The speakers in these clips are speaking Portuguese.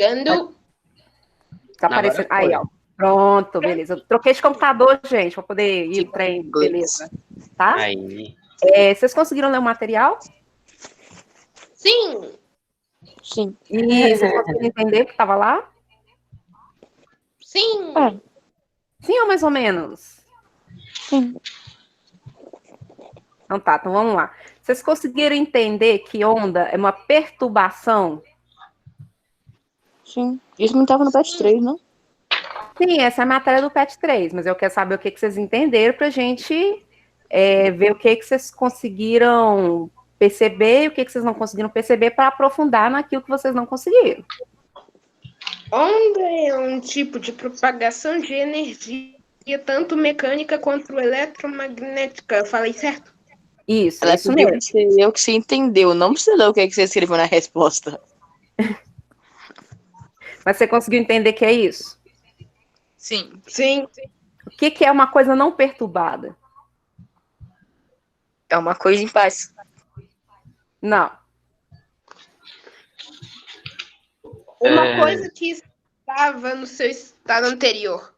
Chegando. Tá aparecendo. Aí, ó. Pronto, beleza. Eu troquei de computador, gente, para poder ir no trem. Beleza. Tá? Aí. Vocês conseguiram ler o material? Sim. Sim. E vocês conseguiram entender o que estava lá? Sim. Sim ou mais ou menos? Sim. Então tá, então vamos lá. Vocês conseguiram entender que onda é uma perturbação? Sim. Isso não estava no patch 3, não? Sim, essa é a matéria do PET 3, mas eu quero saber o que vocês entenderam para a gente ver o que vocês conseguiram perceber e o que vocês não conseguiram perceber para aprofundar naquilo que vocês não conseguiram. Onda é um tipo de propagação de energia, tanto mecânica quanto eletromagnética. Eu falei certo? Isso Isso mesmo. eu que você entendeu, não precisa ler o que você escreveu na resposta. Mas você conseguiu entender que é isso? Sim. Sim. O que é uma coisa não perturbada? É uma coisa em paz. Não. Uma coisa que estava no seu estado anterior.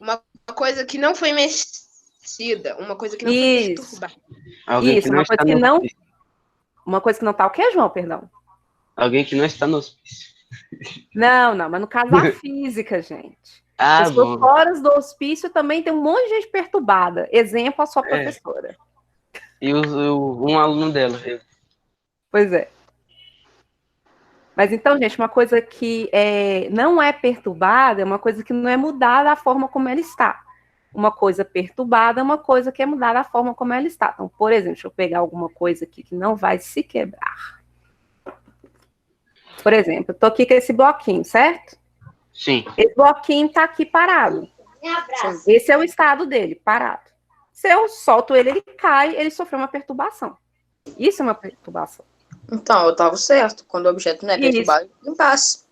Uma coisa que não foi mexida. Uma coisa que não foi perturbada. Alguém Isso, que não uma está coisa que no não... hospício. Uma coisa que não tá o quê, João? Perdão. Alguém que não está no hospício. Não, mas no caso da física, gente. As Bom. fora do hospício também tem um monte de gente perturbada. Exemplo, a sua professora. E um aluno dela. Pois é. Mas então, gente, uma coisa que não é perturbada é uma coisa que não é mudada da forma como ela está. Uma coisa perturbada é uma coisa que é mudada da forma como ela está. Então, por exemplo, deixa eu pegar alguma coisa aqui que não vai se quebrar. Por exemplo, eu tô aqui com esse bloquinho, certo? Sim. Esse bloquinho está aqui parado. Esse é o estado dele, parado. Se eu solto ele, ele cai, ele sofreu uma perturbação. Isso é uma perturbação. Então, eu estava certo. Quando o objeto não é perturbado, em paz.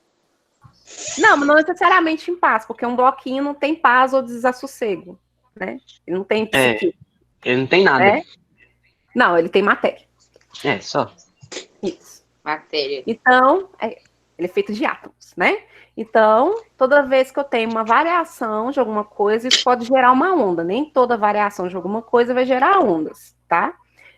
Não, mas não necessariamente em paz, porque um bloquinho não tem paz ou desassossego, né? Ele não tem psique. Ele não tem nada. Né? Não, ele tem matéria. Só. Isso. Matéria. Então, ele é feito de átomos, né? Então, toda vez que eu tenho uma variação de alguma coisa, isso pode gerar uma onda. Nem toda variação de alguma coisa vai gerar ondas, tá?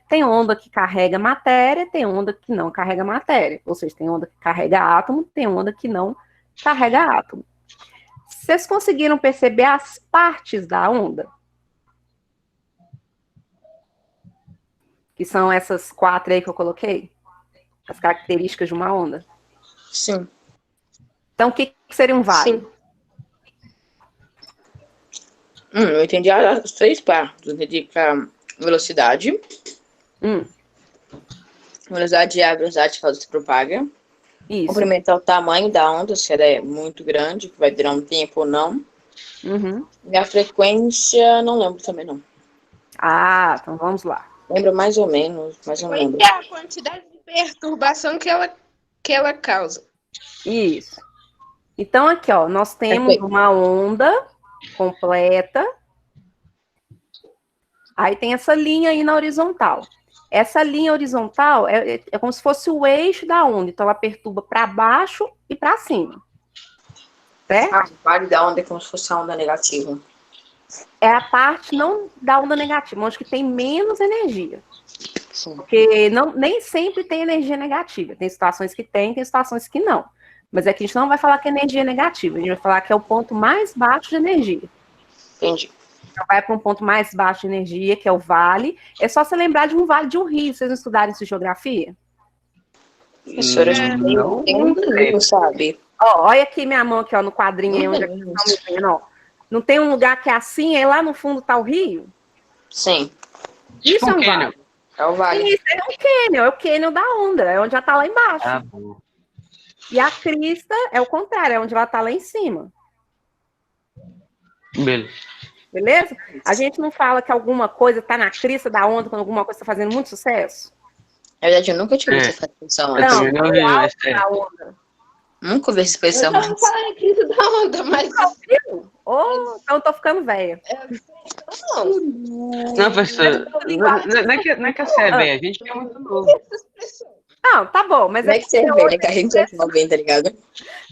Tem onda que carrega matéria, tem onda que não carrega matéria. Ou seja, tem onda que carrega átomo, tem onda que não carrega átomo. Vocês conseguiram perceber as partes da onda? Que são essas 4 aí que eu coloquei? As características de uma onda? Sim. Então, o que seria um vale? Sim. Eu entendi as 3 partes. Eu entendi que a velocidade. Velocidade é a velocidade que ela se propaga. Isso. Comprimento é o tamanho da onda, se ela é muito grande, que vai durar um tempo ou não. E a frequência, não lembro também, não. Ah, então vamos lá. Lembro mais ou menos, mas não lembro. É a quantidade de perturbação que ela causa. Isso. Então, aqui, ó, nós temos uma onda completa. Aí tem essa linha aí na horizontal. Essa linha horizontal é como se fosse o eixo da onda. Então, ela perturba para baixo e para cima. Certo? O vale da onda é como se fosse a onda negativa. É a parte não da onda negativa, onde que tem menos energia. Sim. Porque nem sempre tem energia negativa. Tem situações que tem situações que não. Mas aqui a gente não vai falar que é energia negativa. A gente vai falar que é o ponto mais baixo de energia. Entendi. Então, vai para um ponto mais baixo de energia, que é o vale. É só você lembrar de um vale de um rio. Vocês não estudaram isso em geografia? Professora, tem um livro, sabe? Ó, olha aqui minha mão aqui, ó, no quadrinho aí, onde vocês estão me vendo, ó. Não tem um lugar que é assim, aí lá no fundo tá o rio? Sim. Isso é um vale. É o vale. Isso, é o cânion da onda, é onde ela tá lá embaixo. Ah, bom. E a crista é o contrário, é onde ela tá lá em cima. Beleza? A gente não fala que alguma coisa tá na crista da onda quando alguma coisa tá fazendo muito sucesso? Na verdade, eu nunca tive essa expressão antes. Não, da onda. Nunca ouvi essa expressão Eu não falei crista da onda, mas... Oh, então eu tô ficando velha. Não, professor, não é que você é velha, a gente é muito novo. Não, tá bom, mas Como é que você vê, né? Que a gente é jovem, tá ligado?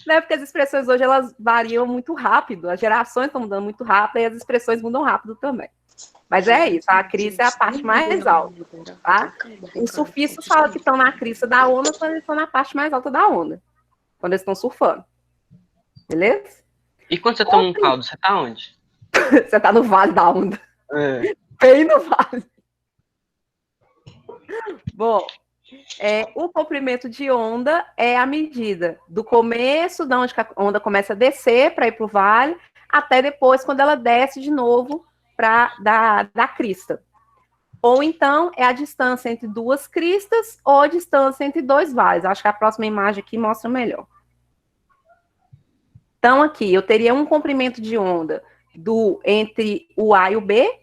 Né, porque as expressões hoje, elas variam muito rápido, as gerações estão mudando muito rápido e as expressões mudam rápido também. Mas é isso, a crista é a parte mais alta, tá? Os surfistas falam que estão na crista da onda quando eles estão na parte mais alta da onda, quando eles estão surfando. Beleza? E quando você toma um caldo, você tá onde? Você tá no vale da onda. É. Bem no vale. Bom, o comprimento de onda é a medida do começo, de onde a onda começa a descer para ir para o vale, até depois, quando ela desce de novo da crista. Ou então, é a distância entre duas cristas ou a distância entre dois vales. Acho que a próxima imagem aqui mostra melhor. Então, aqui, eu teria um comprimento de onda entre o A e o B,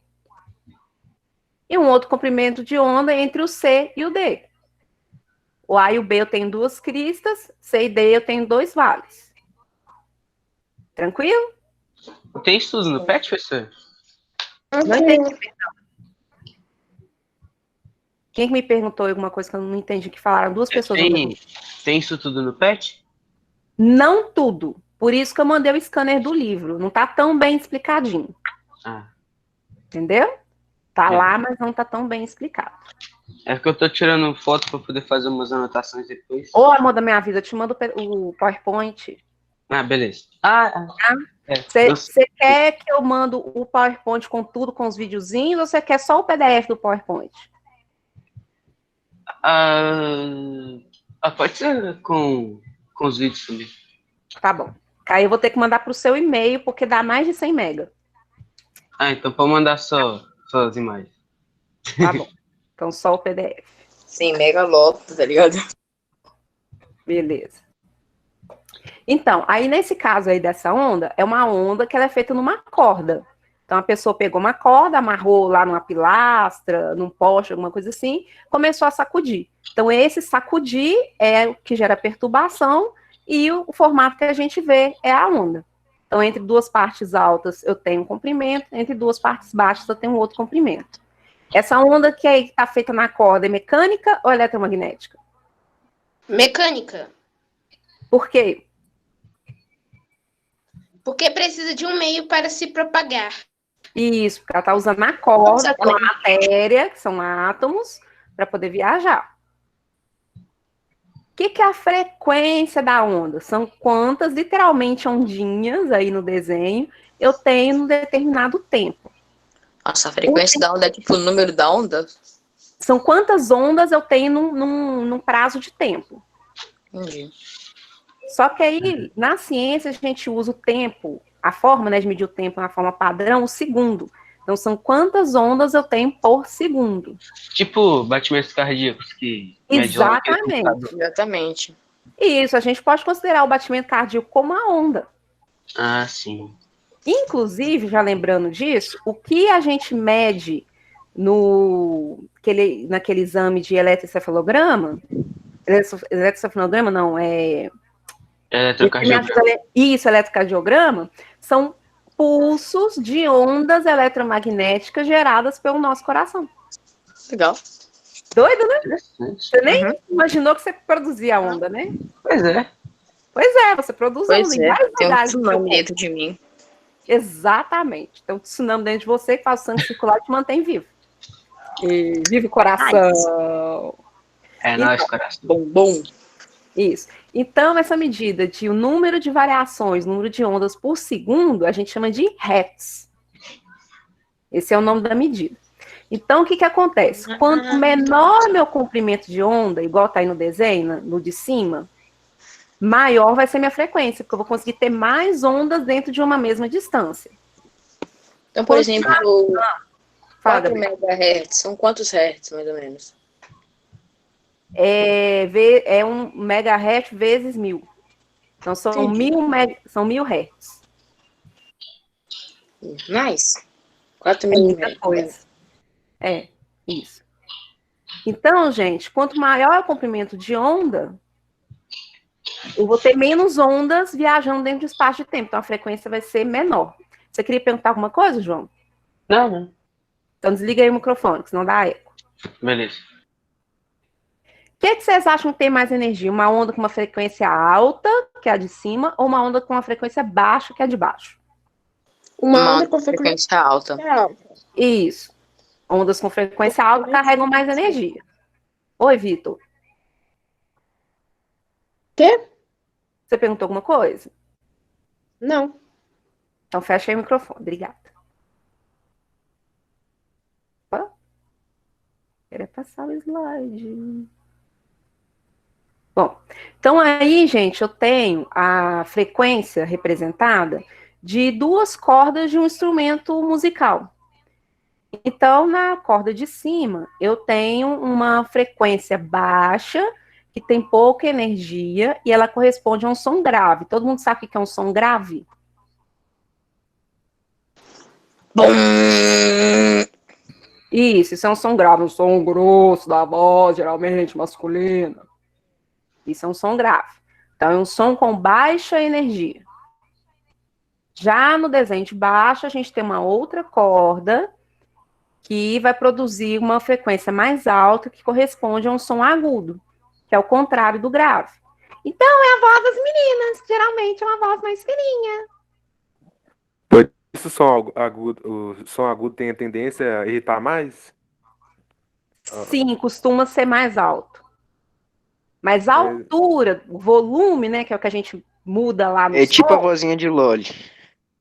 e um outro comprimento de onda entre o C e o D. O A e o B eu tenho duas cristas, C e D eu tenho dois vales. Tranquilo? Tem estudo no PET, professor? Não entendi, perdão. Quem que me perguntou alguma coisa que eu não entendi, que falaram duas pessoas? Tem isso tudo no PET? Não tudo. Por isso que eu mandei o scanner do livro. Não tá tão bem explicadinho. Ah. Entendeu? Tá lá, mas não tá tão bem explicado. É que eu tô tirando foto pra poder fazer umas anotações depois. Ô, amor da minha vida, eu te mando o PowerPoint. Ah, beleza. Você quer que eu mando o PowerPoint com tudo, com os videozinhos, ou você quer só o PDF do PowerPoint? Pode ser com os vídeos também. Tá bom. Aí eu vou ter que mandar pro seu e-mail, porque dá mais de 100 mega. Então pode mandar só as imagens. Tá bom. Então só o PDF. 100 mega loto, tá ligado? Beleza. Então, aí nesse caso aí dessa onda, é uma onda que ela é feita numa corda. Então a pessoa pegou uma corda, amarrou lá numa pilastra, num poste, alguma coisa assim, começou a sacudir. Então esse sacudir é o que gera perturbação e o formato que a gente vê é a onda. Então entre duas partes altas eu tenho um comprimento, entre duas partes baixas eu tenho um outro comprimento. Essa onda que está feita na corda é mecânica ou eletromagnética? Mecânica. Por quê? Porque precisa de um meio para se propagar. Isso, porque ela está usando a corda, que é uma matéria, que são átomos, para poder viajar. O que é a frequência da onda? São quantas, literalmente, ondinhas aí no desenho eu tenho num determinado tempo. Nossa, a frequência da onda é tipo o número da onda? São quantas ondas eu tenho num prazo de tempo. Entendi. Só que aí, na ciência, a gente usa o tempo, a forma, né, de medir o tempo na forma padrão, o segundo. Então, são quantas ondas eu tenho por segundo. Tipo batimentos cardíacos que... Exatamente. Isso, a gente pode considerar o batimento cardíaco como a onda. Ah, sim. Inclusive, já lembrando disso, o que a gente mede naquele exame de eletroencefalograma, eletroencefalograma não, eletrocardiograma. Isso, eletrocardiograma, são pulsos de ondas eletromagnéticas geradas pelo nosso coração. Legal. Doido, né? Você nem imaginou que você produzia a onda, né? Pois é. Pois é, você produz onda em vários tem lugares. Um tsunami dentro de mim. Exatamente. Tem um tsunami dentro de você que faz o sangue circular e te mantém vivo. E vive o coração. Nóis, coração. Bom. Isso. Então, essa medida de o número de variações, número de ondas por segundo, a gente chama de Hertz. Esse é o nome da medida. Então, o que acontece? Quanto menor meu comprimento de onda, igual está aí no desenho, no de cima, maior vai ser minha frequência, porque eu vou conseguir ter mais ondas dentro de uma mesma distância. Então, por exemplo, 4 MHz, são quantos hertz, mais ou menos? É 1 megahertz vezes 1000. Então, são 1000 hertz. Nice. 4.000 hertz. Coisa. Isso. Então, gente, quanto maior é o comprimento de onda, eu vou ter menos ondas viajando dentro do espaço de tempo. Então, a frequência vai ser menor. Você queria perguntar alguma coisa, João? Não. Então, desliga aí o microfone, que senão dá eco. Beleza. O que vocês acham que tem mais energia? Uma onda com uma frequência alta, que é a de cima, ou uma onda com uma frequência baixa, que é a de baixo? Uma onda com frequência alta. Isso. Ondas com frequência alta carregam mais energia. Oi, Vitor. Quê? Você perguntou alguma coisa? Não. Então fecha aí o microfone. Obrigada. Opa. Queria passar o slide. Bom, então aí, gente, eu tenho a frequência representada de 2 cordas de um instrumento musical. Então, na corda de cima, eu tenho uma frequência baixa, que tem pouca energia, e ela corresponde a um som grave. Todo mundo sabe o que é um som grave? Bom. Isso é um som grave, um som grosso da voz, geralmente masculina. Isso é um som grave. Então, é um som com baixa energia. Já no desenho de baixo, a gente tem uma outra corda que vai produzir uma frequência mais alta, que corresponde a um som agudo, que é o contrário do grave. Então, é a voz das meninas, que geralmente é uma voz mais fininha. O som agudo tem a tendência a irritar mais? Sim, costuma ser mais alto. Mas a altura, o volume, né, que é o que a gente muda lá no som. É tipo a vozinha de Loli.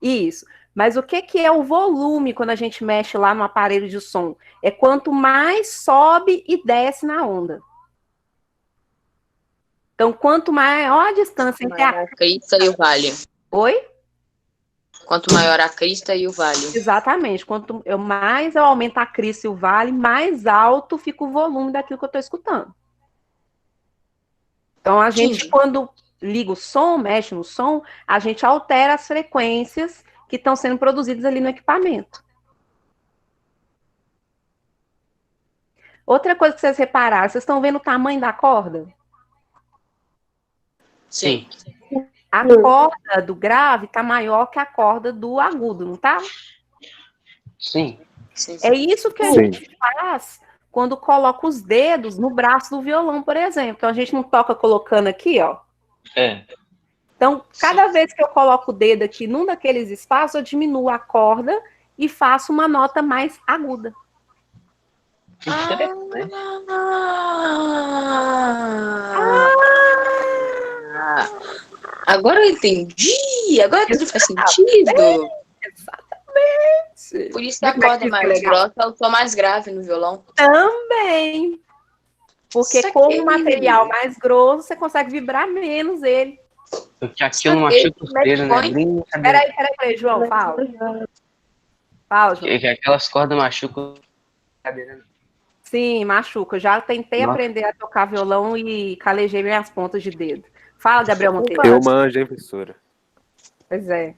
Isso. Mas o que é o volume quando a gente mexe lá no aparelho de som? É quanto mais sobe e desce na onda. Então, quanto maior a distância entre a crista e o vale. Oi? Quanto maior a crista e o vale. Exatamente. Quanto mais eu aumento a crista e o vale, mais alto fica o volume daquilo que eu estou escutando. Então, a gente, quando liga o som, mexe no som, a gente altera as frequências que estão sendo produzidas ali no equipamento. Outra coisa que vocês repararam, vocês estão vendo o tamanho da corda? Sim. A corda do grave está maior que a corda do agudo, não tá? Sim. É isso que a gente faz quando coloca os dedos no braço do violão, por exemplo. Então, a gente não toca colocando aqui, ó. Então, cada vez que eu coloco o dedo aqui num daqueles espaços, eu diminuo a corda e faço uma nota mais aguda. Agora eu entendi. Agora tudo faz sentido. Exatamente. Por isso que a corda mais grossa é o som mais grave no violão. Também. Porque com o material mais grosso, você consegue vibrar menos ele. Porque aquilo machuca os dedos, né? Peraí, João, fala. Fala, João. Que aquelas cordas machucam a cadeira. Sim, machuca. Eu já tentei aprender a tocar violão e calejei minhas pontas de dedo. Fala, Gabriel Monteiro. Eu manjo, hein, professora? Pois é.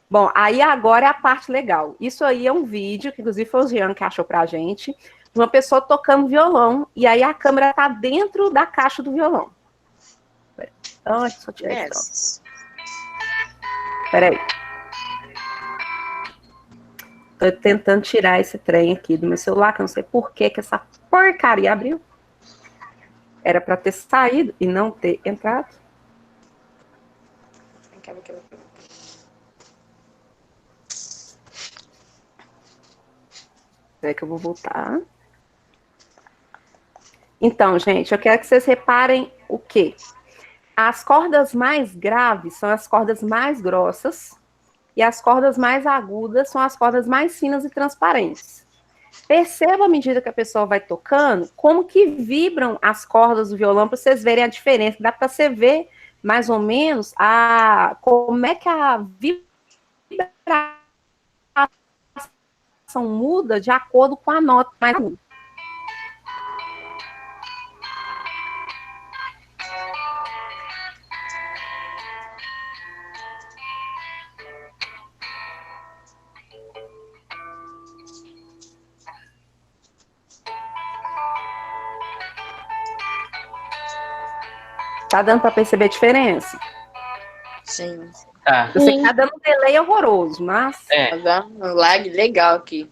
Bom, aí agora é a parte legal. Isso aí é um vídeo, que inclusive foi o Jean que achou pra gente, de uma pessoa tocando violão, e aí a câmera tá dentro da caixa do violão. Ai, só tirar isso. Peraí. Tô tentando tirar esse trem aqui do meu celular, que eu não sei por que essa porcaria abriu. Era para ter saído e não ter entrado. Espera que eu vou voltar. Então, gente, eu quero que vocês reparem o quê? As cordas mais graves são as cordas mais grossas e as cordas mais agudas são as cordas mais finas e transparentes. Perceba, à medida que a pessoa vai tocando, como que vibram as cordas do violão, para vocês verem a diferença. Dá para você ver, mais ou menos, como é que a vibração muda de acordo com a nota mais aguda. Tá dando para perceber a diferença? Sim. Tá. Eu sei que tá dando um delay horroroso, mas... Tá dando um lag legal aqui.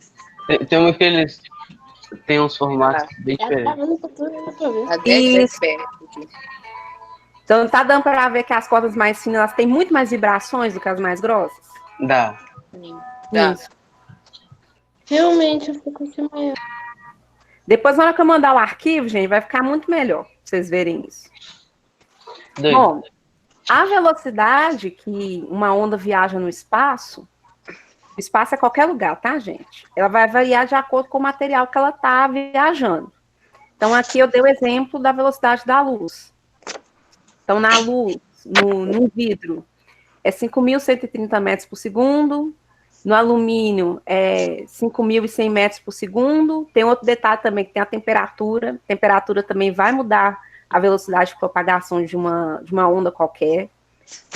Tem uma que eles tem uns formatos bem Tá diferentes. vendo que eu tô vendo pra ver. Isso. Perto aqui. Então tá dando para ver que as cordas mais finas elas têm muito mais vibrações do que as mais grossas? Dá. Tá. Isso. Realmente, eu fico com maior. Depois, na hora que eu mandar o arquivo, gente, vai ficar muito melhor pra vocês verem isso. Doido. Bom, a velocidade que uma onda viaja no espaço, o espaço é qualquer lugar, tá, gente? Ela vai variar de acordo com o material que ela está viajando. Então, aqui eu dei o exemplo da velocidade da luz. Então, na luz, no vidro, é 5.130 metros por segundo. No alumínio, é 5.100 metros por segundo. Tem outro detalhe também, que tem a temperatura. A temperatura também vai mudar a velocidade de propagação de uma onda qualquer.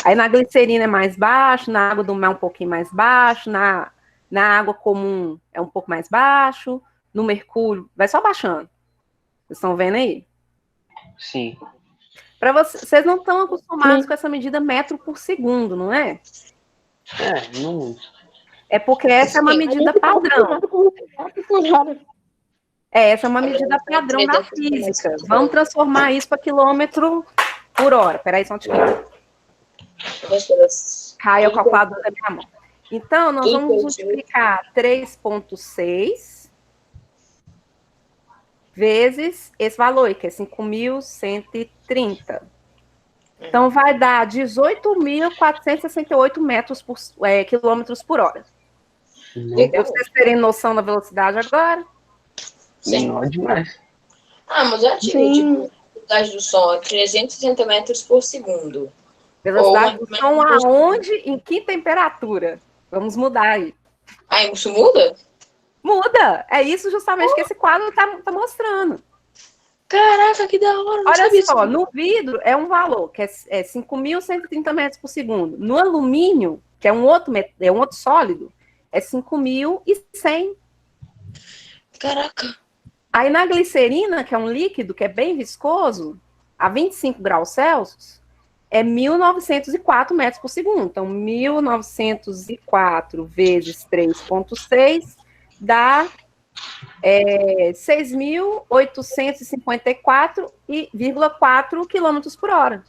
Aí na glicerina é mais baixo, na água do mar é um pouquinho mais baixo, na água comum é um pouco mais baixo, no mercúrio vai só baixando. Vocês estão vendo aí? Sim. Para vocês não estão acostumados com essa medida metro por segundo, não é? É, não muito. É porque essa é uma medida padrão. Essa é uma medida padrão da física. Vamos transformar isso para quilômetro por hora. Peraí, só um tiquinho. Caiu a calculadora da minha mão. Então, nós vamos multiplicar 3,6 vezes esse valor, que é 5.130. Então, vai dar 18.468 quilômetros por hora. Deu vocês terem noção da velocidade agora? Sim. Não demais. Mas eu tive, tipo, a velocidade do som é 360 metros por segundo. Velocidade do som aonde? Em que temperatura? Vamos mudar aí. Isso muda? Muda! É isso justamente que esse quadro tá mostrando. Caraca, que da hora! Olha só, no vidro é um valor que é 5.130 metros por segundo. No alumínio, que é um outro sólido, é 5.100. Caraca! Aí na glicerina, que é um líquido que é bem viscoso, a 25 graus Celsius, é 1.904 metros por segundo. Então, 1.904 vezes 3,6 dá 6.854,4 quilômetros por hora.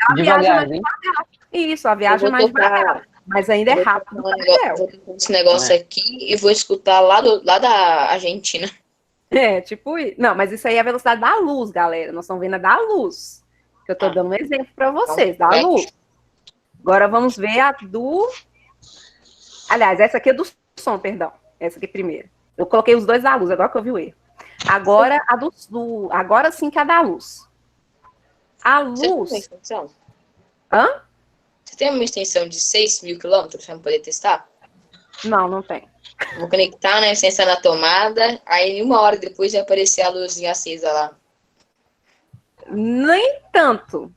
A viagem é mais devagar. Isso, a viagem é mais devagar. Mas ainda é rápido. Vou esse negócio aqui e vou escutar lá da Argentina. Não, mas isso aí é a velocidade da luz, galera. Nós estamos vendo a da luz. Que eu estou dando um exemplo para vocês, da luz. Agora vamos ver a do... Aliás, essa aqui é do som, perdão. Essa aqui primeiro. Eu coloquei os dois da luz, agora que eu vi o erro. Agora, agora sim que é a da luz. A luz... Você tem uma extensão? Hã? Você tem uma extensão de 6.000 quilômetros para poder testar? Não tem. Vou conectar, né? Sensor na tomada. Aí, 1 hora depois, vai aparecer a luzinha acesa lá. Nem tanto.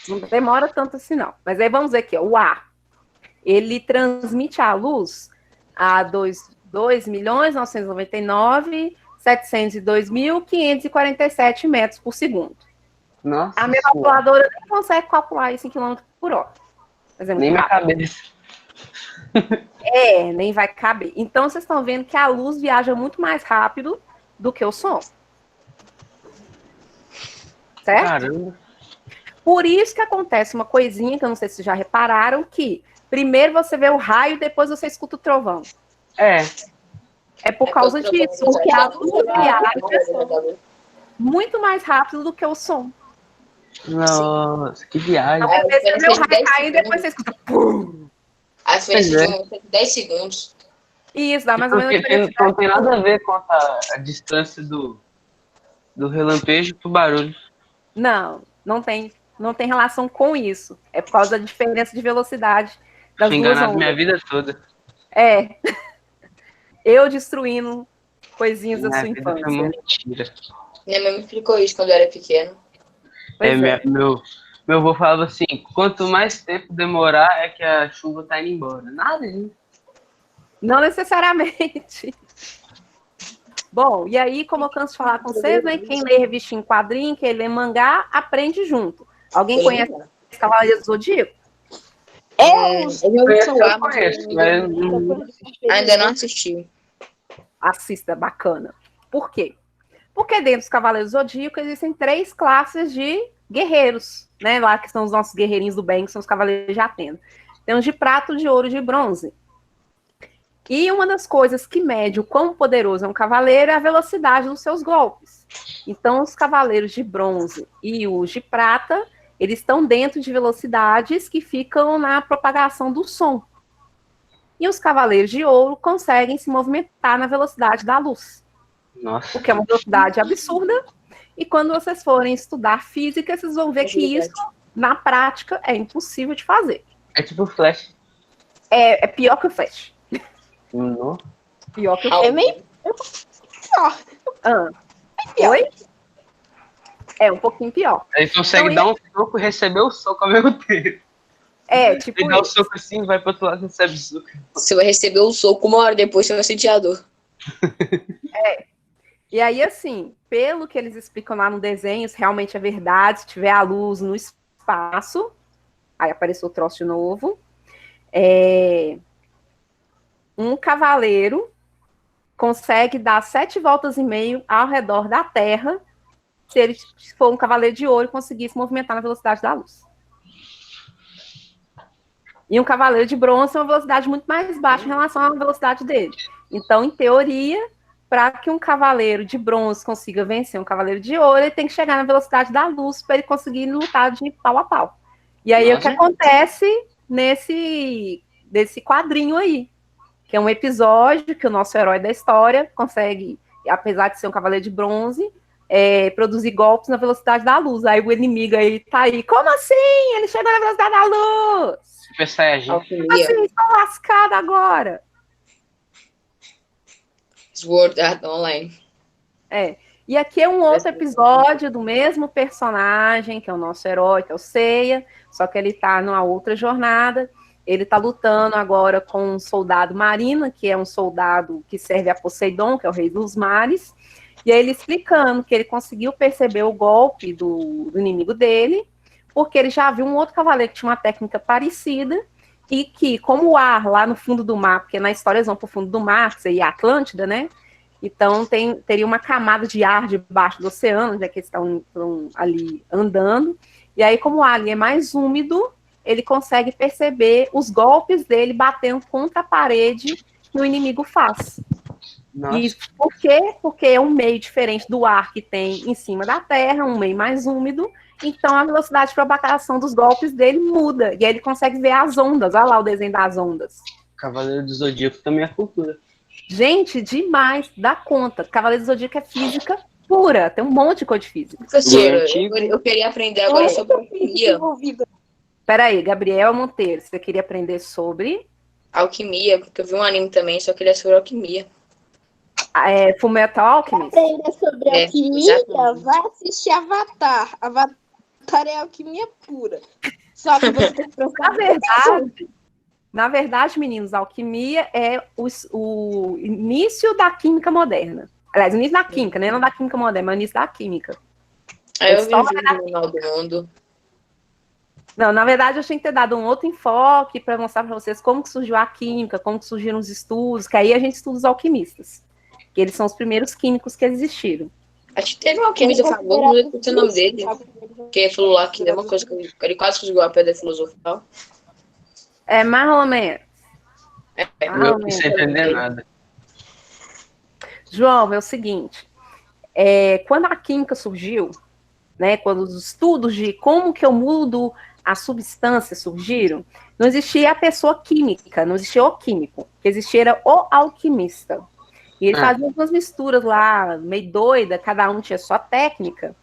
Não demora tanto assim, não. Mas aí vamos ver aqui, ó, o ar. Ele transmite a luz a 2.999.702.547 metros por segundo. Nossa. A minha calculadora nem consegue calcular isso em quilômetros por hora. Mas é muito nem minha rápido. cabeça. Nem vai caber. Então, vocês estão vendo que a luz viaja muito mais rápido do que o som. Certo? Caramba. Por isso que acontece uma coisinha que eu não sei se já repararam, que primeiro você vê o raio, depois você escuta o trovão. É por causa disso, porque a luz viaja muito mais rápido do que o som. Nossa, que viagem. Então, você vê o raio cair e depois você escuta. Pum! A diferença de 10 segundos. Isso, dá mais ou menos. Não tem nada a ver com a distância do relampejo pro barulho. Não tem relação com isso. É por causa da diferença de velocidade das duas enganado ondas. minha vida toda. Eu destruindo coisinhas da sua Minha vida infância. foi uma mentira. Minha mãe me explicou isso quando eu era pequeno. Meu avô falava assim, quanto mais tempo demorar é que a chuva tá indo embora. Nada disso. Não necessariamente. Bom, e aí, como eu canso de falar com vocês, né? Quem lê revistinha em quadrinho, quem lê mangá, aprende junto. Alguém conhece os Cavaleiros do Zodíaco? Eu conheço, mas ainda não assisti. assista, bacana. Por quê? Porque dentro dos Cavaleiros do Zodíaco existem 3 classes de guerreiros, né? Lá que são os nossos guerreirinhos do bem, que são os Cavaleiros de Atena. Tem os de prata, de ouro e de bronze. E uma das coisas que mede o quão poderoso é um cavaleiro é a velocidade dos seus golpes. Então, os cavaleiros de bronze e os de prata, eles estão dentro de velocidades que ficam na propagação do som. E os cavaleiros de ouro conseguem se movimentar na velocidade da luz. Nossa. O que é uma velocidade absurda. E quando vocês forem estudar física, vocês vão ver que isso, na prática, é impossível de fazer. É tipo Flash. É pior que o Flash. Não. Pior que o Flash. É meio pior. Oi? É um pouquinho pior. Ele consegue dar um soco e receber o soco ao mesmo tempo. Tipo Ele dá o isso. soco assim, vai pro outro lado e recebe o soco. Você vai receber o soco, 1 hora depois você vai sentir a dor. E aí, assim, pelo que eles explicam lá no desenho, se realmente é verdade, se tiver a luz no espaço, aí apareceu o troço de novo, um cavaleiro consegue dar 7 voltas e meio ao redor da Terra se ele for um cavaleiro de ouro e conseguir se movimentar na velocidade da luz. E um cavaleiro de bronze tem uma velocidade muito mais baixa em relação à velocidade dele. Então, em teoria, para que um cavaleiro de bronze consiga vencer um cavaleiro de ouro, ele tem que chegar na velocidade da luz para ele conseguir lutar de pau a pau. E aí, o que acontece nesse quadrinho aí? Que é um episódio que o nosso herói da história consegue, apesar de ser um cavaleiro de bronze, produzir golpes na velocidade da luz. Aí o inimigo aí tá aí, como assim? Ele chegou na velocidade da luz! Super Saiyajin. Assim, estou lascado agora! Sword Art Online. E aqui é um outro episódio do mesmo personagem, que é o nosso herói, que é o Seiya, só que ele tá numa outra jornada. Ele tá lutando agora com um soldado marina, que é um soldado que serve a Poseidon, que é o rei dos mares, e aí ele explicando que ele conseguiu perceber o golpe do inimigo dele, porque ele já viu um outro cavaleiro que tinha uma técnica parecida, e que, como o ar lá no fundo do mar, porque na história eles vão pro fundo do mar, que seria a Atlântida, né? Então teria uma camada de ar debaixo do oceano, já que eles estão ali andando, e aí como o ar ali é mais úmido, ele consegue perceber os golpes dele batendo contra a parede que o inimigo faz. Nossa. E por quê? Porque é um meio diferente do ar que tem em cima da terra, um meio mais úmido, então a velocidade de propagação dos golpes dele muda, e aí ele consegue ver as ondas, olha lá o desenho das ondas. Cavaleiro do Zodíaco também é cultura. Gente, demais, dá conta. Cavaleiro do Zodíaco é física pura, tem um monte de coisa de física. Eu queria aprender agora sobre alquimia. Peraí, Gabriel Monteiro, você queria aprender sobre? Alquimia, porque eu vi um anime também, só que ele é sobre alquimia. Fullmetal Alchemist? Aprender sobre alquimia, vai assistir Avatar. Avatar é alquimia pura. Só que você tem que pensar na verdade, meninos, a alquimia é o início da química moderna. Aliás, o início da química, né? Não da química moderna, mas o início da química. Aí eu vi no Jornal do Mundo. Não, na verdade, eu tinha que ter dado um outro enfoque para mostrar para vocês como que surgiu a química, como que surgiram os estudos, que aí a gente estuda os alquimistas, que eles são os primeiros químicos que existiram. Acho que teve um alquimista famoso, não lembro o nome dele, que falou lá que é uma coisa que ele quase conseguiu a pedra filosofal. Mais ou menos. Eu não sei entender nada. João, é o seguinte, quando a química surgiu, né, quando os estudos de como que eu mudo as substâncias surgiram, não existia a pessoa química, não existia o químico, o que existia era o alquimista. E ele fazia umas misturas lá, meio doida, cada um tinha sua técnica.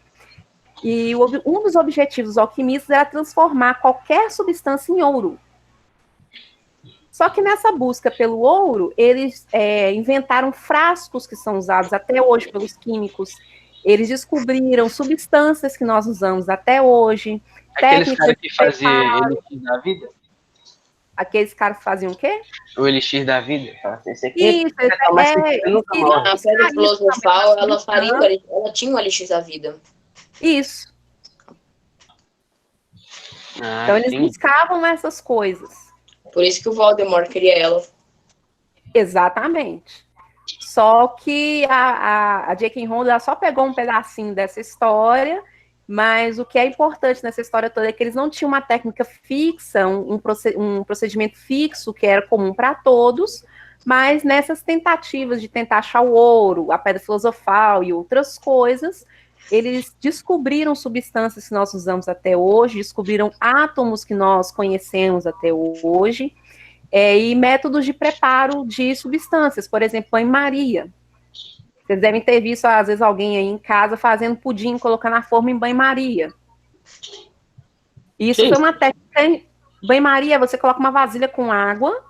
E um dos objetivos dos alquimistas era transformar qualquer substância em ouro. Só que nessa busca pelo ouro, eles inventaram frascos que são usados até hoje pelos químicos. Eles descobriram substâncias que nós usamos até hoje. Aqueles caras que faziam elixir da vida? Aqueles caras que faziam o quê? O elixir da vida. Esse aqui Isso, a pedra filosofal, ela tinha um elixir da vida. Isso. Então eles buscavam essas coisas. Por isso que o Voldemort queria ela. Exatamente. Só que a J.K. Rowling ela só pegou um pedacinho dessa história, mas o que é importante nessa história toda é que eles não tinham uma técnica fixa, um procedimento fixo que era comum para todos, mas nessas tentativas de tentar achar o ouro, a pedra filosofal e outras coisas, eles descobriram substâncias que nós usamos até hoje, descobriram átomos que nós conhecemos até hoje, e métodos de preparo de substâncias, por exemplo, banho-maria. Vocês devem ter visto, às vezes, alguém aí em casa fazendo pudim, colocando a forma em banho-maria. Isso foi uma técnica. Banho-maria, você coloca uma vasilha com água,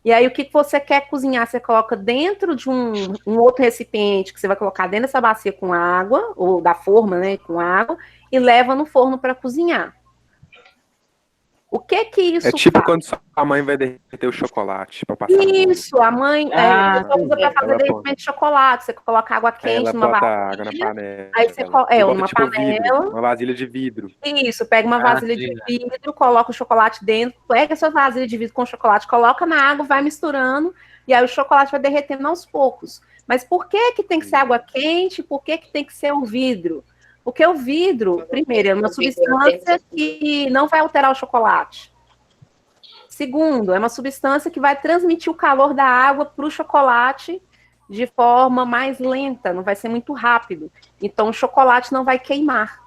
e aí o que você quer cozinhar, você coloca dentro de um outro recipiente, que você vai colocar dentro dessa bacia com água, ou da forma, né, com água, e leva no forno para cozinhar. O que que isso É tipo faz? quando sua mãe vai derreter o chocolate para passar. Isso, a mãe usa para fazer derretimento de chocolate. Você coloca água quente numa bota vasilha. água na panela. Aí você bota, numa tipo panela. Vidro, uma vasilha de vidro. Isso, pega uma vasilha de vidro, coloca o chocolate dentro, pega essa vasilha de vidro com chocolate, coloca na água, vai misturando, e aí o chocolate vai derretendo aos poucos. Mas por que que tem que ser água quente? Por que que tem que ser o vidro? Porque o vidro, primeiro, é uma substância que não vai alterar o chocolate. Segundo, é uma substância que vai transmitir o calor da água para o chocolate de forma mais lenta, não vai ser muito rápido. Então, o chocolate não vai queimar.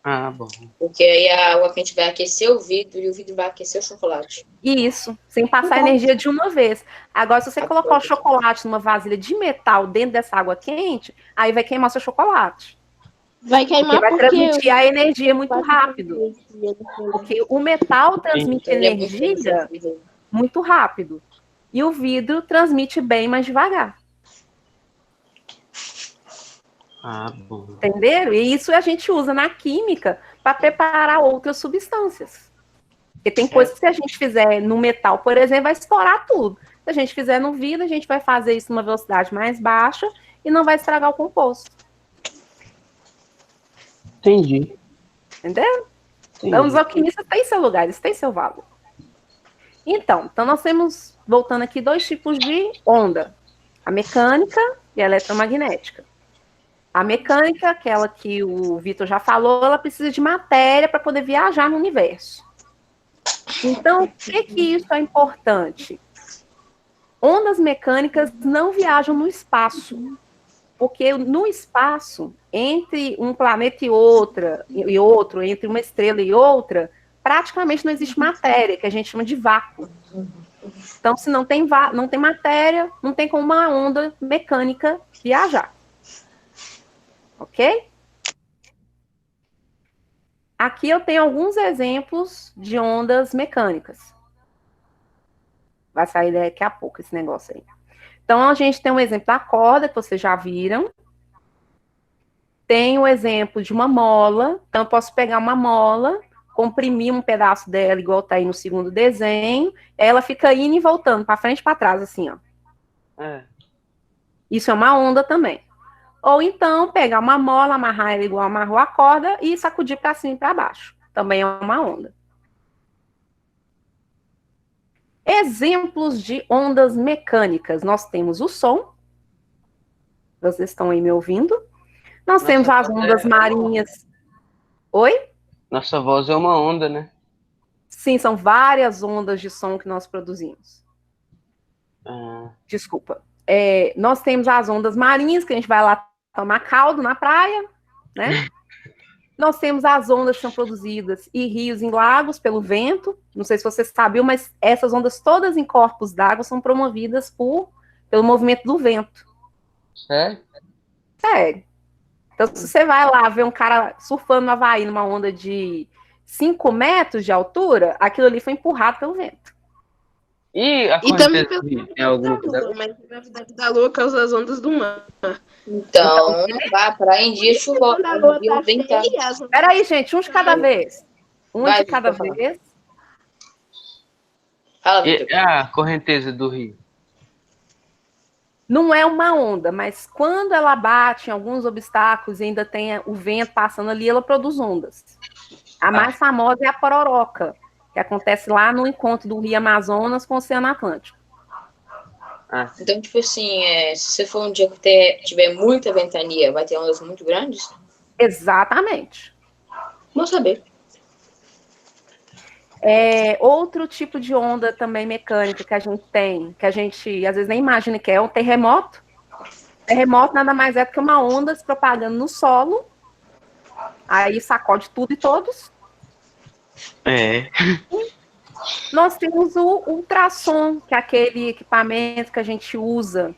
Ah, bom. Porque aí a água quente vai aquecer o vidro e o vidro vai aquecer o chocolate. Isso, sem passar energia de uma vez. Agora, se você colocar o chocolate numa vasilha de metal dentro dessa água quente, aí vai queimar seu chocolate. Vai queimar porque vai transmitir a energia muito rápido. Porque o metal transmite energia muito rápido. E o vidro transmite bem mais devagar. Ah, bom. Entenderam? E isso a gente usa na química para preparar outras substâncias. Porque tem coisas que se a gente fizer no metal, por exemplo, vai estourar tudo. Se a gente fizer no vidro, a gente vai fazer isso numa velocidade mais baixa e não vai estragar o composto. Entendi. Entendeu? Então, os alquimistas têm seu lugar, eles têm seu valor. Então nós temos, voltando aqui, 2 tipos de onda. A mecânica e a eletromagnética. A mecânica, aquela que o Vitor já falou, ela precisa de matéria para poder viajar no universo. Então, por que isso é importante? Ondas mecânicas não viajam no espaço. Porque no espaço, entre um planeta e outro, entre uma estrela e outra, praticamente não existe matéria, que a gente chama de vácuo. Então, se não tem matéria, não tem como uma onda mecânica viajar. Ok? Aqui eu tenho alguns exemplos de ondas mecânicas. Vai sair daqui a pouco esse negócio aí. Então, a gente tem um exemplo da corda, que vocês já viram. Tem o exemplo de uma mola. Então, eu posso pegar uma mola, comprimir um pedaço dela, igual está aí no segundo desenho. Ela fica indo e voltando, para frente e para trás, assim, ó. Isso é uma onda também. Ou então, pegar uma mola, amarrar ela igual amarrou a corda e sacudir para cima e para baixo. Também é uma onda. Exemplos de ondas mecânicas. Nós temos o som. Vocês estão aí me ouvindo? Nós temos as ondas marinhas. Oi? Nossa voz é uma onda, né? Sim, são várias ondas de som que nós produzimos. Desculpa. Nós temos as ondas marinhas, que a gente vai lá tomar caldo na praia, né? Nós temos as ondas que são produzidas em rios, em lagos, pelo vento. Não sei se você sabiam, mas essas ondas todas em corpos d'água são promovidas pelo movimento do vento. Sério? Sério. Então, se você vai lá ver um cara surfando no Havaí numa onda de 5 metros de altura, aquilo ali foi empurrado pelo vento. E a também correnteza tem alguma coisa? Mas a gravidade da Lua causa as ondas do mar. Então vá à praia em dia chuvoso. Quando a Lua tá cheia, Peraí, gente, um de cada vez. Vai, de cada Vitor, vez. Fala, Vitor. E a correnteza do rio? Não é uma onda, mas quando ela bate em alguns obstáculos e ainda tem o vento passando ali, ela produz ondas. A mais famosa é a pororoca, que acontece lá no encontro do Rio Amazonas com o Oceano Atlântico. Ah, Então, tipo assim, se você for um dia que tiver muita ventania, vai ter ondas muito grandes? Exatamente. Bom saber. Outro tipo de onda também mecânica que a gente tem, que a gente às vezes nem imagina que é o terremoto. Terremoto nada mais é do que uma onda se propagando no solo, aí sacode tudo e todos. é. Nós temos o ultrassom, que é aquele equipamento que a gente usa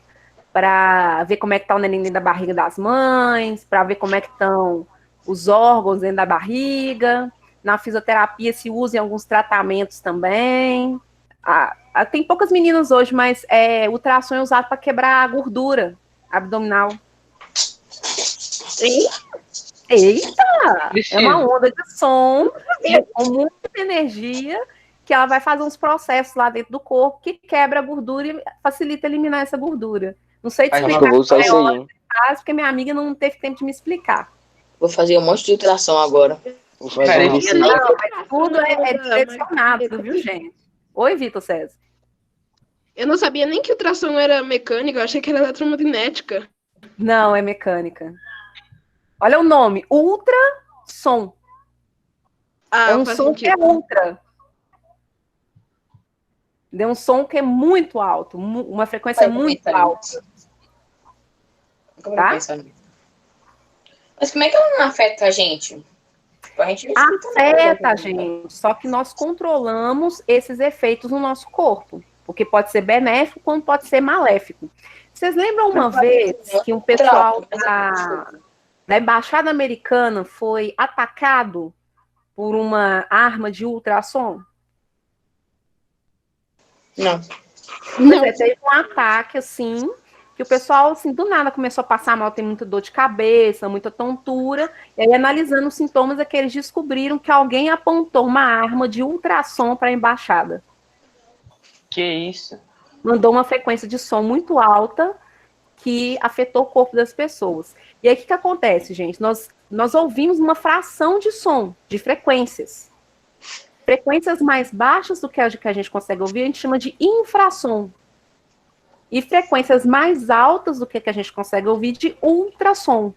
para ver como é que está o neném dentro da barriga das mães, para ver como é que estão os órgãos dentro da barriga. Na fisioterapia se usa em alguns tratamentos também. Tem poucas meninas hoje, mas o ultrassom é usado para quebrar a gordura abdominal. Eita! É uma Cristina, onda de som com muita energia que ela vai fazer uns processos lá dentro do corpo que quebra a gordura e facilita eliminar essa gordura. Não sei te Acho Acho explicar que eu vou usar isso aí, maior hein? detalhes, porque minha amiga não teve tempo de me explicar. Vou fazer um monte de ultrassom agora. Vou fazer Cara, um eu desse nem aí. Não, que mas tudo é ultrassom era direcionado, mecânico. viu, gente? Oi, Vitor César. Eu não sabia nem que o ultrassom era mecânico, eu achei que era eletromagnética. Não, é mecânica. Olha o nome, ultrassom. É um Faz som que é sentido. ultra. É um som que é muito alto, uma frequência muito alta, Como tá? pensar nisso? Mas como é que ela não afeta a gente? A gente não escuta Afeta a nada. gente, só que nós controlamos esses efeitos no nosso corpo, porque pode ser benéfico, como pode ser maléfico. Vocês lembram uma vez que um pessoal da Embaixada Americana foi atacado por uma arma de ultrassom? Não. Pois teve um ataque, assim, que o pessoal, assim, do nada começou a passar mal, tem muita dor de cabeça, muita tontura, e aí, analisando os sintomas, é que eles descobriram que alguém apontou uma arma de ultrassom para a embaixada. que isso? Mandou uma frequência de som muito alta que afetou o corpo das pessoas. E aí, o que acontece, gente? Nós ouvimos uma fração de som, de frequências. Frequências mais baixas do que a que a gente consegue ouvir, a gente chama de infrassom. E frequências mais altas do que a gente consegue ouvir de ultrassom.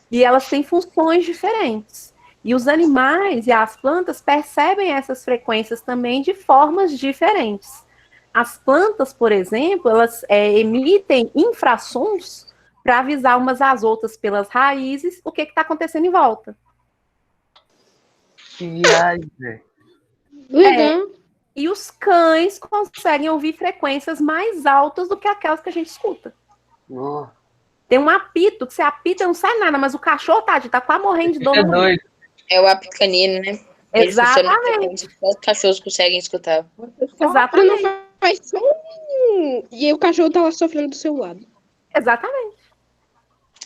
E elas têm funções diferentes. E os animais e as plantas percebem essas frequências também de formas diferentes. As plantas, por exemplo, elas emitem infrassons para avisar umas às outras pelas raízes o que está acontecendo em volta. Que viagem, velho. Legal. E os cães conseguem ouvir frequências mais altas do que aquelas que a gente escuta. Nossa. Tem um apito, que você apita não sai nada, mas o cachorro tá quase morrendo de dor. É doido. É o app canino, né? Ele funciona Exatamente. só os cachorros conseguem escutar. Exatamente. Não faz som. E aí o cachorro tá lá sofrendo do seu lado. Exatamente.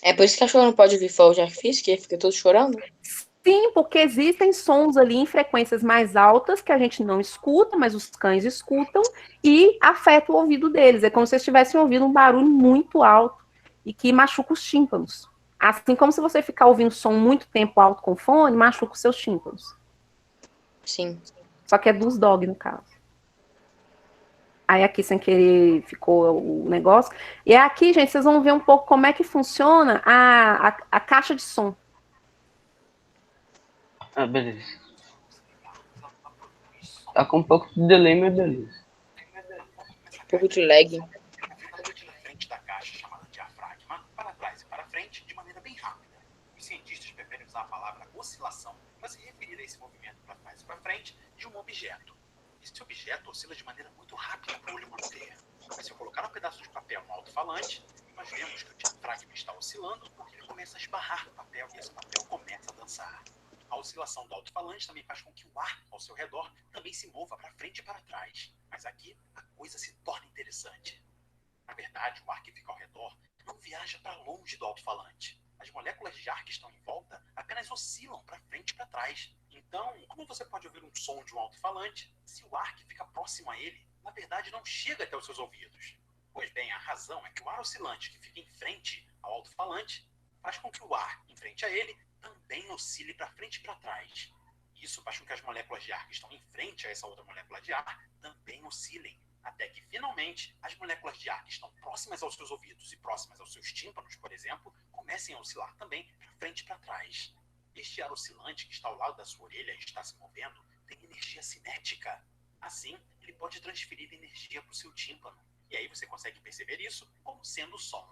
É por isso que o cachorro não pode ouvir fogo de artifício, que ele fica todo chorando. Sim, porque existem sons ali em frequências mais altas que a gente não escuta, mas os cães escutam e afeta o ouvido deles. É como se eles estivessem ouvindo um barulho muito alto e que machuca os tímpanos. Assim como se você ficar ouvindo som muito tempo alto com fone, machuca os seus tímpanos. Sim. Só que é dos dog, no caso. Aí aqui, sem querer, ficou o negócio. E aqui, gente, vocês vão ver um pouco como é que funciona a caixa de som. Ah, beleza. Tá com um pouco de delay, mas beleza. Um pouco de lag. na frente da caixa, chamada diafragma, para trás e para frente, de maneira bem rápida. Os cientistas preferem usar a palavra oscilação para se referir a esse movimento para trás e para frente de um objeto. Esse objeto oscila de maneira muito rápida para o olho manter. Mas se eu colocar um pedaço de papel no alto-falante, nós vemos que o diafragma está oscilando porque ele começa a esbarrar no papel e esse papel começa a dançar. A oscilação do alto-falante também faz com que o ar ao seu redor também se mova para frente e para trás. Mas aqui a coisa se torna interessante. Na verdade, o ar que fica ao redor não viaja para longe do alto-falante. As moléculas de ar que estão em volta apenas oscilam para frente e para trás. Então, como você pode ouvir um som de um alto-falante se o ar que fica próximo a ele, na verdade, não chega até os seus ouvidos? Pois bem, a razão é que o ar oscilante que fica em frente ao alto-falante faz com que o ar em frente a ele também oscile para frente e para trás. Isso faz com que as moléculas de ar que estão em frente a essa outra molécula de ar também oscilem. até que, finalmente, as moléculas de ar que estão próximas aos seus ouvidos e próximas aos seus tímpanos, por exemplo, comecem a oscilar também para frente e para trás. Este ar oscilante que está ao lado da sua orelha e está se movendo tem energia cinética. Assim, ele pode transferir energia para o seu tímpano. E aí você consegue perceber isso como sendo som.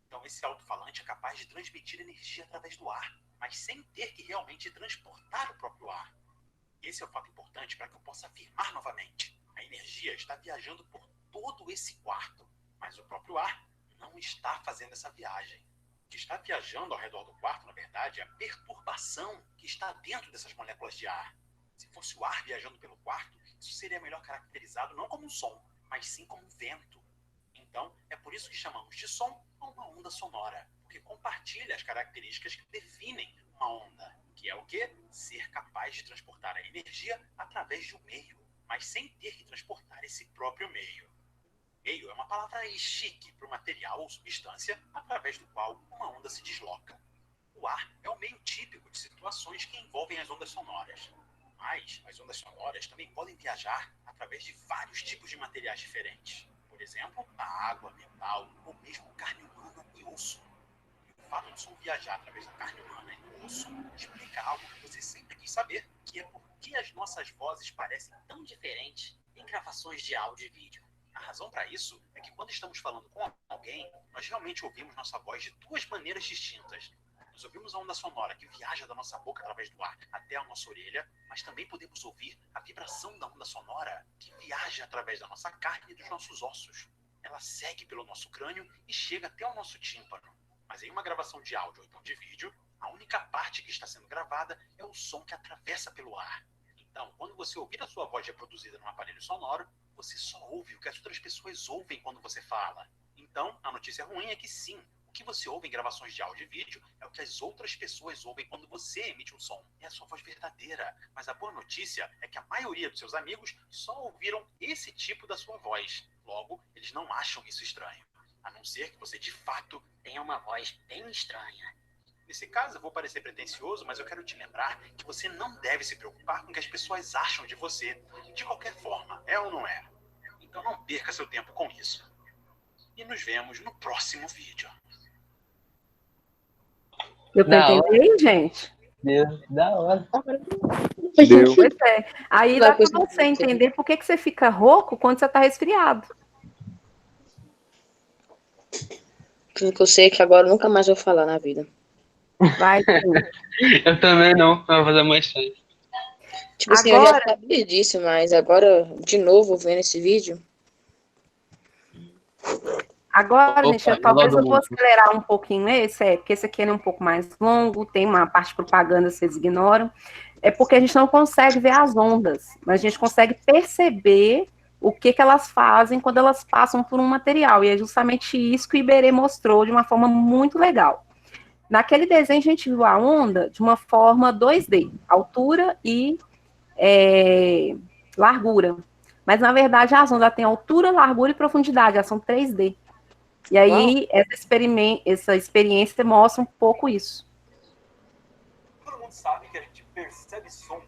Então esse alto-falante é capaz de transmitir energia através do ar, mas sem ter que realmente transportar o próprio ar. Esse é o fato importante para que eu possa afirmar novamente. A energia está viajando por todo esse quarto, mas o próprio ar não está fazendo essa viagem. O que está viajando ao redor do quarto, na verdade, é a perturbação que está dentro dessas moléculas de ar. Se fosse o ar viajando pelo quarto, isso seria melhor caracterizado não como um som, mas sim como um vento. Então, é por isso que chamamos de som uma onda sonora, porque compartilha as características que definem uma onda, que é o quê? Ser capaz de transportar a energia através de um meio, mas sem ter que transportar esse próprio meio. Meio é uma palavra chique para o material ou substância através do qual uma onda se desloca. O ar é o meio típico de situações que envolvem as ondas sonoras. Mas as ondas sonoras também podem viajar através de vários tipos de materiais diferentes. Por exemplo, a água, metal ou mesmo carne humana e osso. E o fato do som viajar através da carne humana e do osso explica algo que você sempre quis saber, que é por que as nossas vozes parecem tão diferentes em gravações de áudio e vídeo. A razão para isso é que quando estamos falando com alguém, nós realmente ouvimos nossa voz de duas maneiras distintas. Nós ouvimos a onda sonora que viaja da nossa boca através do ar até a nossa orelha, mas também podemos ouvir a vibração da onda sonora que viaja através da nossa carne e dos nossos ossos. Ela segue pelo nosso crânio e chega até o nosso tímpano. Mas em uma gravação de áudio ou então de vídeo, a única parte que está sendo gravada é o som que atravessa pelo ar. Então, quando você ouvir a sua voz reproduzida num aparelho sonoro, você só ouve o que as outras pessoas ouvem quando você fala. Então, a notícia ruim é que sim, o que você ouve em gravações de áudio e vídeo é o que as outras pessoas ouvem quando você emite um som. É a sua voz verdadeira. Mas a boa notícia é que a maioria dos seus amigos só ouviram esse tipo da sua voz. Logo, eles não acham isso estranho. A não ser que você, de fato, tenha uma voz bem estranha. Nesse caso, eu vou parecer pretensioso, mas eu quero te lembrar que você não deve se preocupar com o que as pessoas acham de você. De qualquer forma, é ou não é? Então não perca seu tempo com isso. E nos vemos no próximo vídeo. Deu pra entender aí, gente? Deus, da hora. Deu. Pois é. Aí dá pra você entender por que você fica rouco quando você tá resfriado. Tudo que eu sei é que agora eu nunca mais vou falar na vida. Vai, sim. Eu também não, vai fazer mais tempo. Tipo assim, eu já sabia disso, mas agora, de novo, vendo esse vídeo. Agora, Opa, gente, talvez eu vou acelerar um pouquinho esse, porque esse aqui é um pouco mais longo, tem uma parte de propaganda, vocês ignoram. É porque a gente não consegue ver as ondas, mas a gente consegue perceber o que elas fazem quando elas passam por um material. E é justamente isso que o Iberê mostrou de uma forma muito legal. Naquele desenho, a gente viu a onda de uma forma 2D, altura e largura. Mas, na verdade, as ondas têm altura, largura e profundidade, elas são 3D. E aí, essa experiência mostra um pouco isso. Todo mundo sabe que a gente percebe som,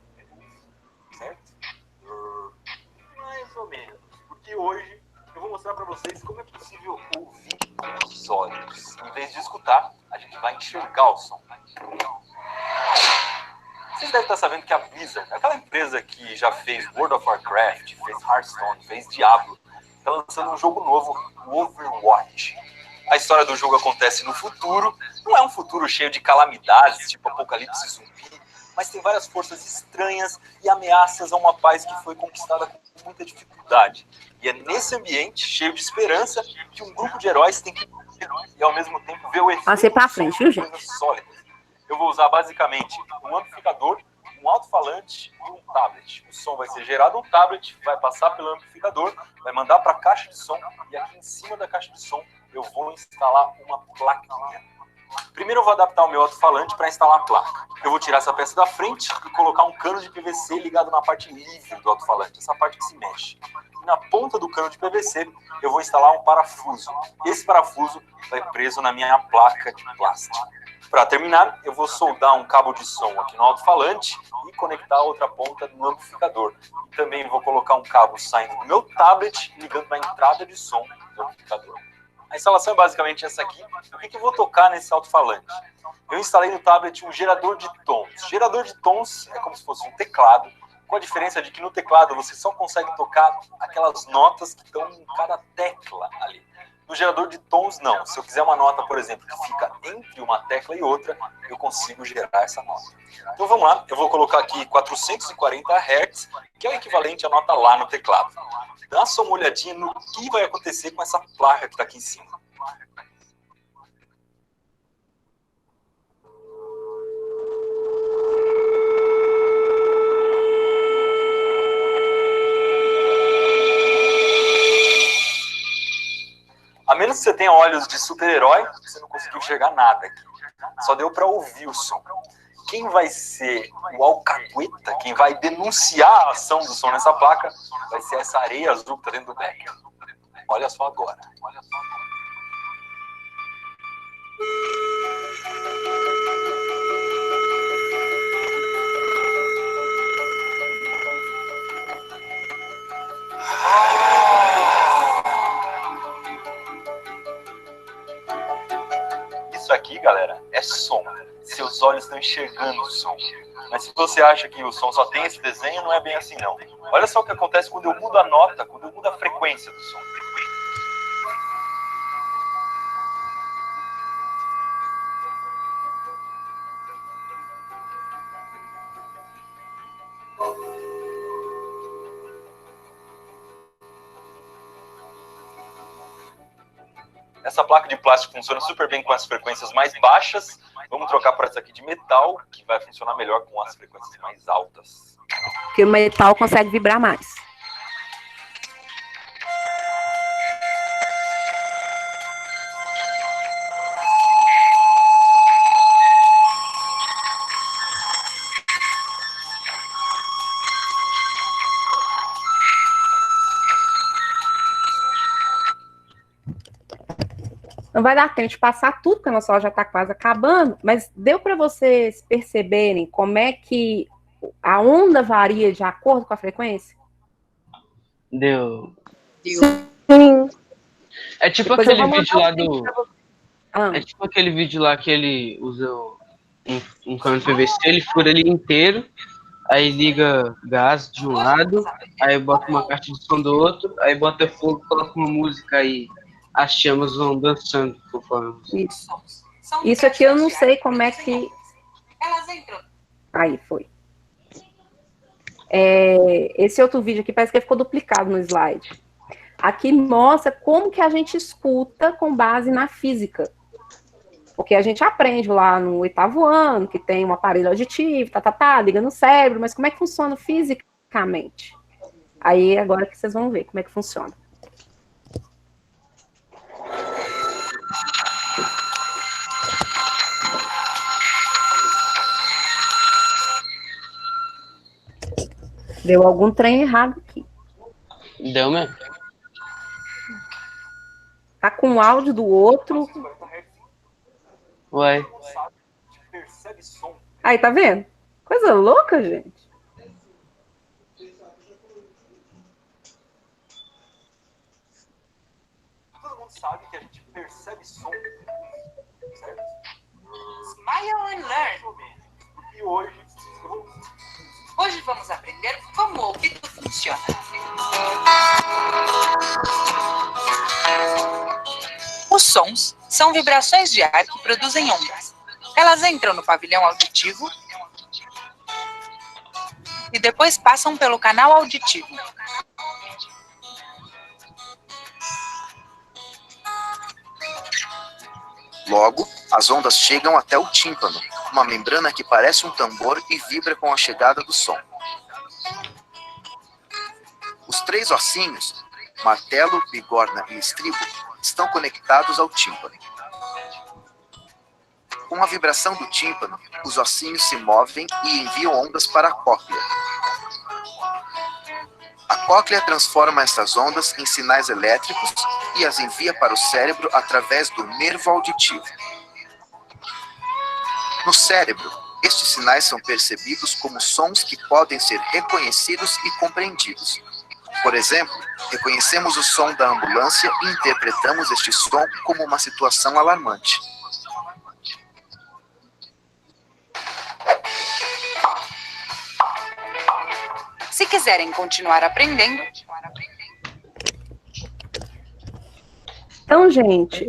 certo? Mais ou menos. Porque hoje eu vou mostrar para vocês como é possível ouvir com os olhos. Em vez de escutar, a gente vai enxergar o som. Vocês devem estar sabendo que a Blizzard, aquela empresa que já fez World of Warcraft, fez Hearthstone, fez Diablo, está lançando um jogo novo, o Overwatch. A história do jogo acontece no futuro, não é um futuro cheio de calamidades, tipo apocalipse zumbi, mas tem várias forças estranhas e ameaças a uma paz que foi conquistada com muita dificuldade. E é nesse ambiente, cheio de esperança, que um grupo de heróis tem que e ao mesmo tempo ver o efeito Passei pra frente, viu, gente? coisas sólidas. Eu vou usar basicamente um amplificador, um alto-falante e um tablet. O som vai ser gerado no tablet, vai passar pelo amplificador, vai mandar para a caixa de som e aqui em cima da caixa de som eu vou instalar uma plaquinha. Primeiro eu vou adaptar o meu alto-falante para instalar a placa. Eu vou tirar essa peça da frente e colocar um cano de PVC ligado na parte livre do alto-falante, essa parte que se mexe. E na ponta do cano de PVC eu vou instalar um parafuso. Esse parafuso vai preso na minha placa de plástico. Para terminar, eu vou soldar um cabo de som aqui no alto-falante e conectar a outra ponta no amplificador. Também vou colocar um cabo saindo do meu tablet, ligando na entrada de som do amplificador. A instalação é basicamente essa aqui. O que eu vou tocar nesse alto-falante? Eu instalei no tablet um gerador de tons. Gerador de tons é como se fosse um teclado, com a diferença de que no teclado você só consegue tocar aquelas notas que estão em cada tecla ali. No gerador de tons, não. Se eu quiser uma nota, por exemplo, que fica entre uma tecla e outra, eu consigo gerar essa nota. Então vamos lá, eu vou colocar aqui 440 Hz, que é o equivalente à nota Lá no teclado. Dá só uma olhadinha no que vai acontecer com essa placa que está aqui em cima. A menos que você tenha olhos de super-herói, você não conseguiu enxergar nada aqui. Só deu para ouvir o som. Quem vai ser o alcahueta, quem vai denunciar a ação do som nessa placa, vai ser essa areia azul que está dentro do becker. Olha só agora. Isso aqui, galera, é som. Seus olhos estão enxergando o som. Mas se você acha que o som só tem esse desenho, não é bem assim, não. Olha só o que acontece quando eu mudo a nota, quando eu mudo a frequência do som. Essa placa de plástico funciona super bem com as frequências mais baixas. Vamos trocar para essa aqui de metal, que vai funcionar melhor com as frequências mais altas. Porque o metal consegue vibrar mais. Não vai dar tempo de passar tudo, porque a nossa aula já está quase acabando, mas deu para vocês perceberem como é que a onda varia de acordo com a frequência? Deu. Sim. É tipo Depois aquele vídeo lá do... Ah. É tipo aquele vídeo lá que ele usa um cano de PVC, ele fura ele inteiro, aí liga gás de um lado, aí bota uma caixa de som do outro, aí bota fogo, coloca uma música aí. As chamas vão dançando conforme. Isso aqui eu não sei como é que... Aí, foi. Esse outro vídeo aqui parece que ficou duplicado no slide. Aqui mostra como que a gente escuta com base na física. Porque a gente aprende lá no 8º ano, que tem um aparelho auditivo, liga no cérebro, mas como é que funciona fisicamente? Aí, agora que vocês vão ver como é que funciona. Deu algum trem errado aqui. Deu mesmo? Tá com o áudio do outro. Ué. Aí, tá vendo? Coisa louca, gente. Todo mundo sabe que a gente percebe som. Certo? Smile and learn. E hoje vamos aprender como o ouvido funciona. Os sons são vibrações de ar que produzem ondas. Elas entram no pavilhão auditivo e depois passam pelo canal auditivo. Logo, as ondas chegam até o tímpano, uma membrana que parece um tambor e vibra com a chegada do som. Os 3 ossinhos, martelo, bigorna e estribo, estão conectados ao tímpano. Com a vibração do tímpano, os ossinhos se movem e enviam ondas para a cóclea. A cóclea transforma essas ondas em sinais elétricos e as envia para o cérebro através do nervo auditivo. No cérebro, estes sinais são percebidos como sons que podem ser reconhecidos e compreendidos. Por exemplo, reconhecemos o som da ambulância e interpretamos este som como uma situação alarmante. Se quiserem continuar aprendendo... Então, gente,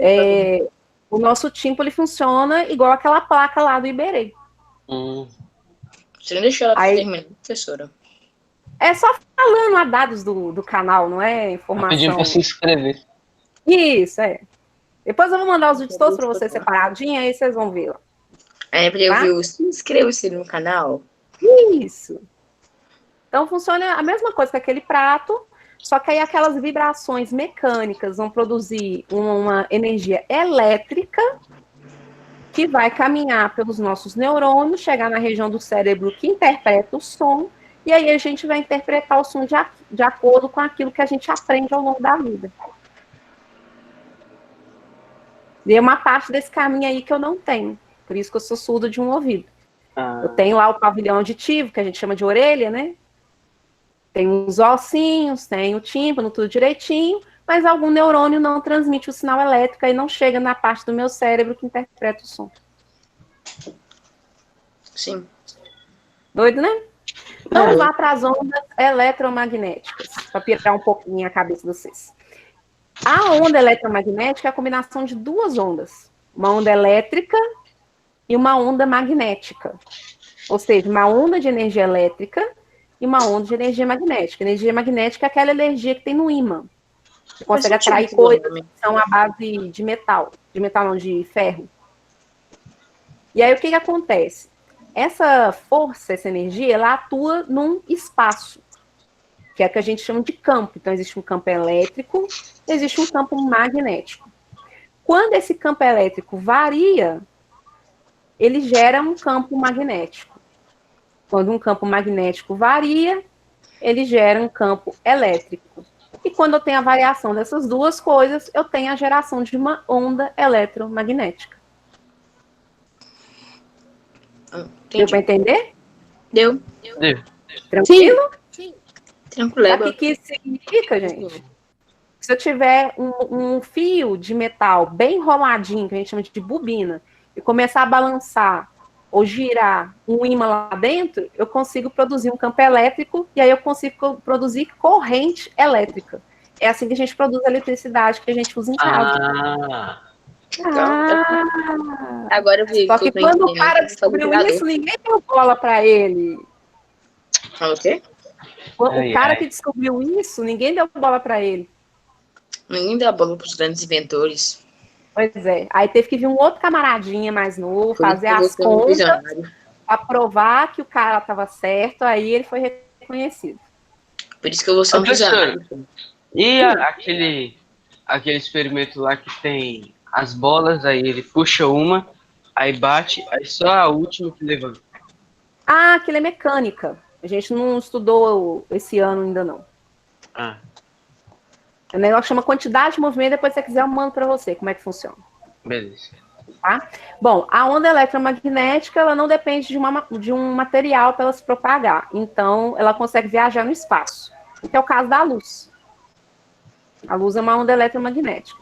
o nosso tímpano ele funciona igual aquela placa lá do Iberê. Você não deixou ela terminar, professora? É só falando a dados do canal, não é informação. Pedindo pra se inscrever. Isso, Depois eu vou mandar os vídeos todos para vocês separadinho, aí vocês vão ver. Se inscreva-se no canal. Isso. Então funciona a mesma coisa que aquele prato, só que aí aquelas vibrações mecânicas vão produzir uma energia elétrica que vai caminhar pelos nossos neurônios, chegar na região do cérebro que interpreta o som, e aí a gente vai interpretar o som de acordo com aquilo que a gente aprende ao longo da vida. E é uma parte desse caminho aí que eu não tenho, por isso que eu sou surda de um ouvido. Eu tenho lá o pavilhão auditivo, que a gente chama de orelha, né? Tem uns ossinhos, tem o tímpano, tudo direitinho, mas algum neurônio não transmite o sinal elétrico e não chega na parte do meu cérebro que interpreta o som. Sim. Doido, né? Vamos lá para as ondas eletromagnéticas, para pirar um pouquinho a cabeça de vocês. A onda eletromagnética é a combinação de duas ondas, uma onda elétrica e uma onda magnética. Ou seja, uma onda de energia elétrica e uma onda de energia magnética. Energia magnética é aquela energia que tem no ímã. Você consegue atrair coisas que são à base de metal. De metal não, de ferro. E aí o que acontece? Essa força, essa energia, ela atua num espaço, que é o que a gente chama de campo. Então existe um campo elétrico, existe um campo magnético. Quando esse campo elétrico varia, ele gera um campo magnético. Quando um campo magnético varia, ele gera um campo elétrico. E quando eu tenho a variação dessas duas coisas, eu tenho a geração de uma onda eletromagnética. Deu para entender? Deu. Tranquilo? Sim. Tranquilo. Sabe o que isso significa, gente? Se eu tiver um fio de metal bem enroladinho, que a gente chama de bobina, e começar a balançar ou girar um ímã lá dentro, eu consigo produzir um campo elétrico e aí eu consigo produzir corrente elétrica. É assim que a gente produz a eletricidade que a gente usa em casa. Agora eu vi. Só que quando o cara descobriu isso, ninguém deu bola para ele. Fala o quê? O cara que descobriu isso, ninguém deu bola para ele. Ninguém deu bola para os grandes inventores. Pois é. Aí teve que vir um outro camaradinha mais novo, fazer as contas, para provar que o cara estava certo, aí ele foi reconhecido. Por isso que eu vou ser um visionário. E aquele experimento lá que tem as bolas, aí ele puxa uma, aí bate, aí só a última que levanta. Ah, aquilo é mecânica. A gente não estudou esse ano ainda não. O negócio chama quantidade de movimento, depois se você quiser eu mando para você como é que funciona. Beleza. Tá? Bom, a onda eletromagnética, ela não depende de um material para ela se propagar. Então, ela consegue viajar no espaço. Que é o caso da luz. A luz é uma onda eletromagnética.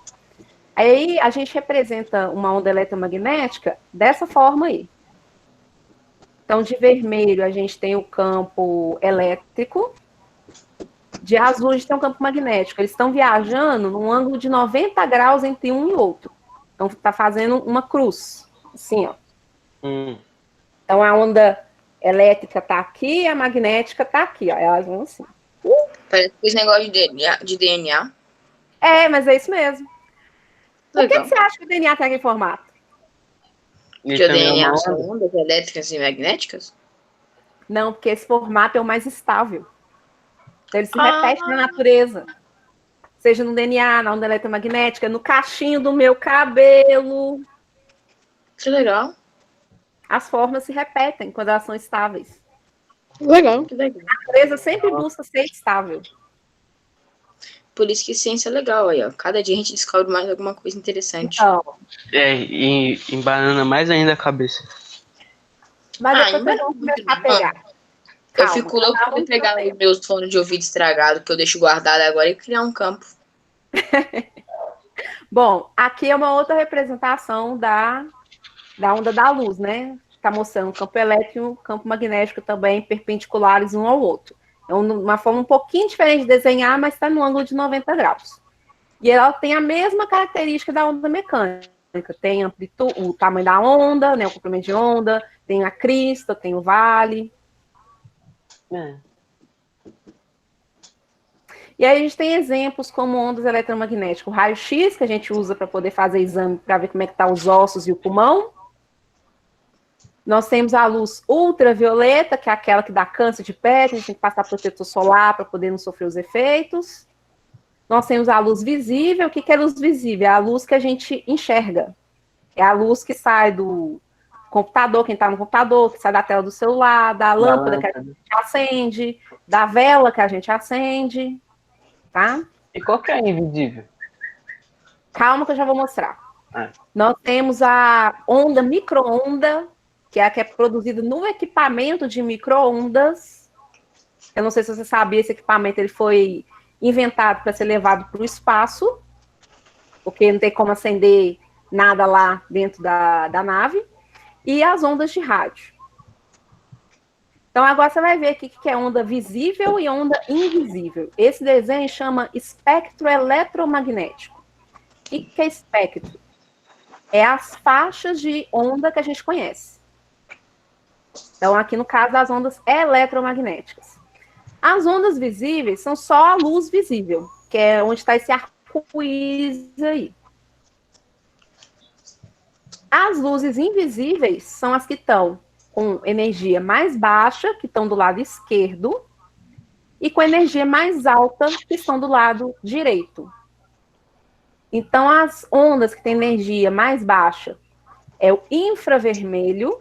Aí, a gente representa uma onda eletromagnética dessa forma aí. Então, de vermelho, a gente tem o campo elétrico. De azul, a gente tem um campo magnético. Eles estão viajando num ângulo de 90 graus entre um e outro. Então, está fazendo uma cruz. Assim, ó. Então, a onda elétrica está aqui e a magnética está aqui, ó. Elas vão assim. Parece que esse negócio de DNA. É, mas é isso mesmo. Por que Legal. você acha que o DNA tem aquele formato? Que o DNA são ondas elétricas e magnéticas? Não, porque esse formato é o mais estável. Então, ele se repete na natureza. Seja no DNA, na onda eletromagnética, no cachinho do meu cabelo. Que legal. As formas se repetem quando elas são estáveis. Legal. Que legal. A natureza sempre busca ser estável. Por isso que ciência é legal aí, ó. Cada dia a gente descobre mais alguma coisa interessante. Então, E embanana mais ainda a cabeça. Mas depois ainda vocês vão começar a pegar. Eu Calma, fico louco calma, por pegar os meus fones de ouvido estragados, que eu deixo guardado agora, e criar um campo. Bom, aqui é uma outra representação da onda da luz, né? Está mostrando o campo elétrico e o campo magnético também perpendiculares um ao outro. É uma forma um pouquinho diferente de desenhar, mas está no ângulo de 90 graus. E ela tem a mesma característica da onda mecânica. Tem o tamanho da onda, né, o comprimento de onda, tem a crista, tem o vale. E aí a gente tem exemplos como ondas eletromagnéticas. O raio-x, que a gente usa para poder fazer exame para ver como é que estão os ossos e o pulmão. Nós temos a luz ultravioleta, que é aquela que dá câncer de pele, a gente tem que passar protetor solar para poder não sofrer os efeitos. Nós temos a luz visível. O que é luz visível? É a luz que a gente enxerga. É a luz que sai do computador, quem está no computador, que sai da tela do celular, da lâmpada que a gente acende, da vela que a gente acende, tá? E qual que é a invisível? Calma que eu já vou mostrar. Nós temos a onda micro-onda, que é a que é produzida no equipamento de micro-ondas. Eu não sei se você sabia, esse equipamento ele foi inventado para ser levado para o espaço, porque não tem como acender nada lá dentro da nave. E as ondas de rádio. Então, agora você vai ver aqui que é onda visível e onda invisível. Esse desenho chama espectro eletromagnético. O que é espectro? É as faixas de onda que a gente conhece. Então, aqui no caso, as ondas eletromagnéticas. As ondas visíveis são só a luz visível, que é onde está esse arco-íris aí. As luzes invisíveis são as que estão com energia mais baixa, que estão do lado esquerdo, e com energia mais alta, que estão do lado direito. Então, as ondas que têm energia mais baixa é o infravermelho.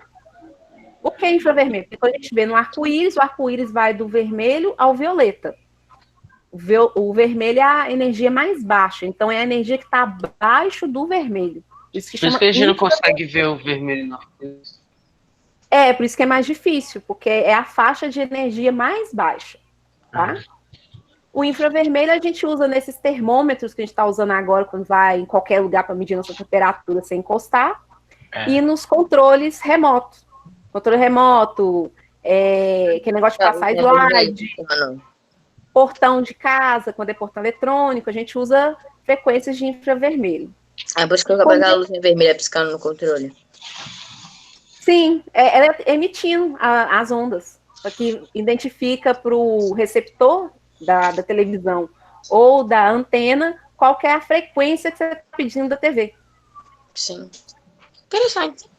O que é infravermelho? Porque quando a gente vê no arco-íris, o arco-íris vai do vermelho ao violeta. O vermelho é a energia mais baixa, então é a energia que está abaixo do vermelho. Por isso que a gente não consegue ver o vermelho no arco-íris. Por isso que é mais difícil, porque é a faixa de energia mais baixa, tá? O infravermelho a gente usa nesses termômetros que a gente está usando agora quando vai em qualquer lugar para medir nossa temperatura sem encostar, e nos controles remotos. Controle remoto, que negócio de passar slide, portão de casa, quando é portão eletrônico, a gente usa frequências de infravermelho. Por isso que eu acabei a luzinha vermelha piscando no controle. Sim, ela é emitindo as ondas, que identifica para o receptor da televisão ou da antena qual que é a frequência que você está pedindo da TV. Sim. Interessante.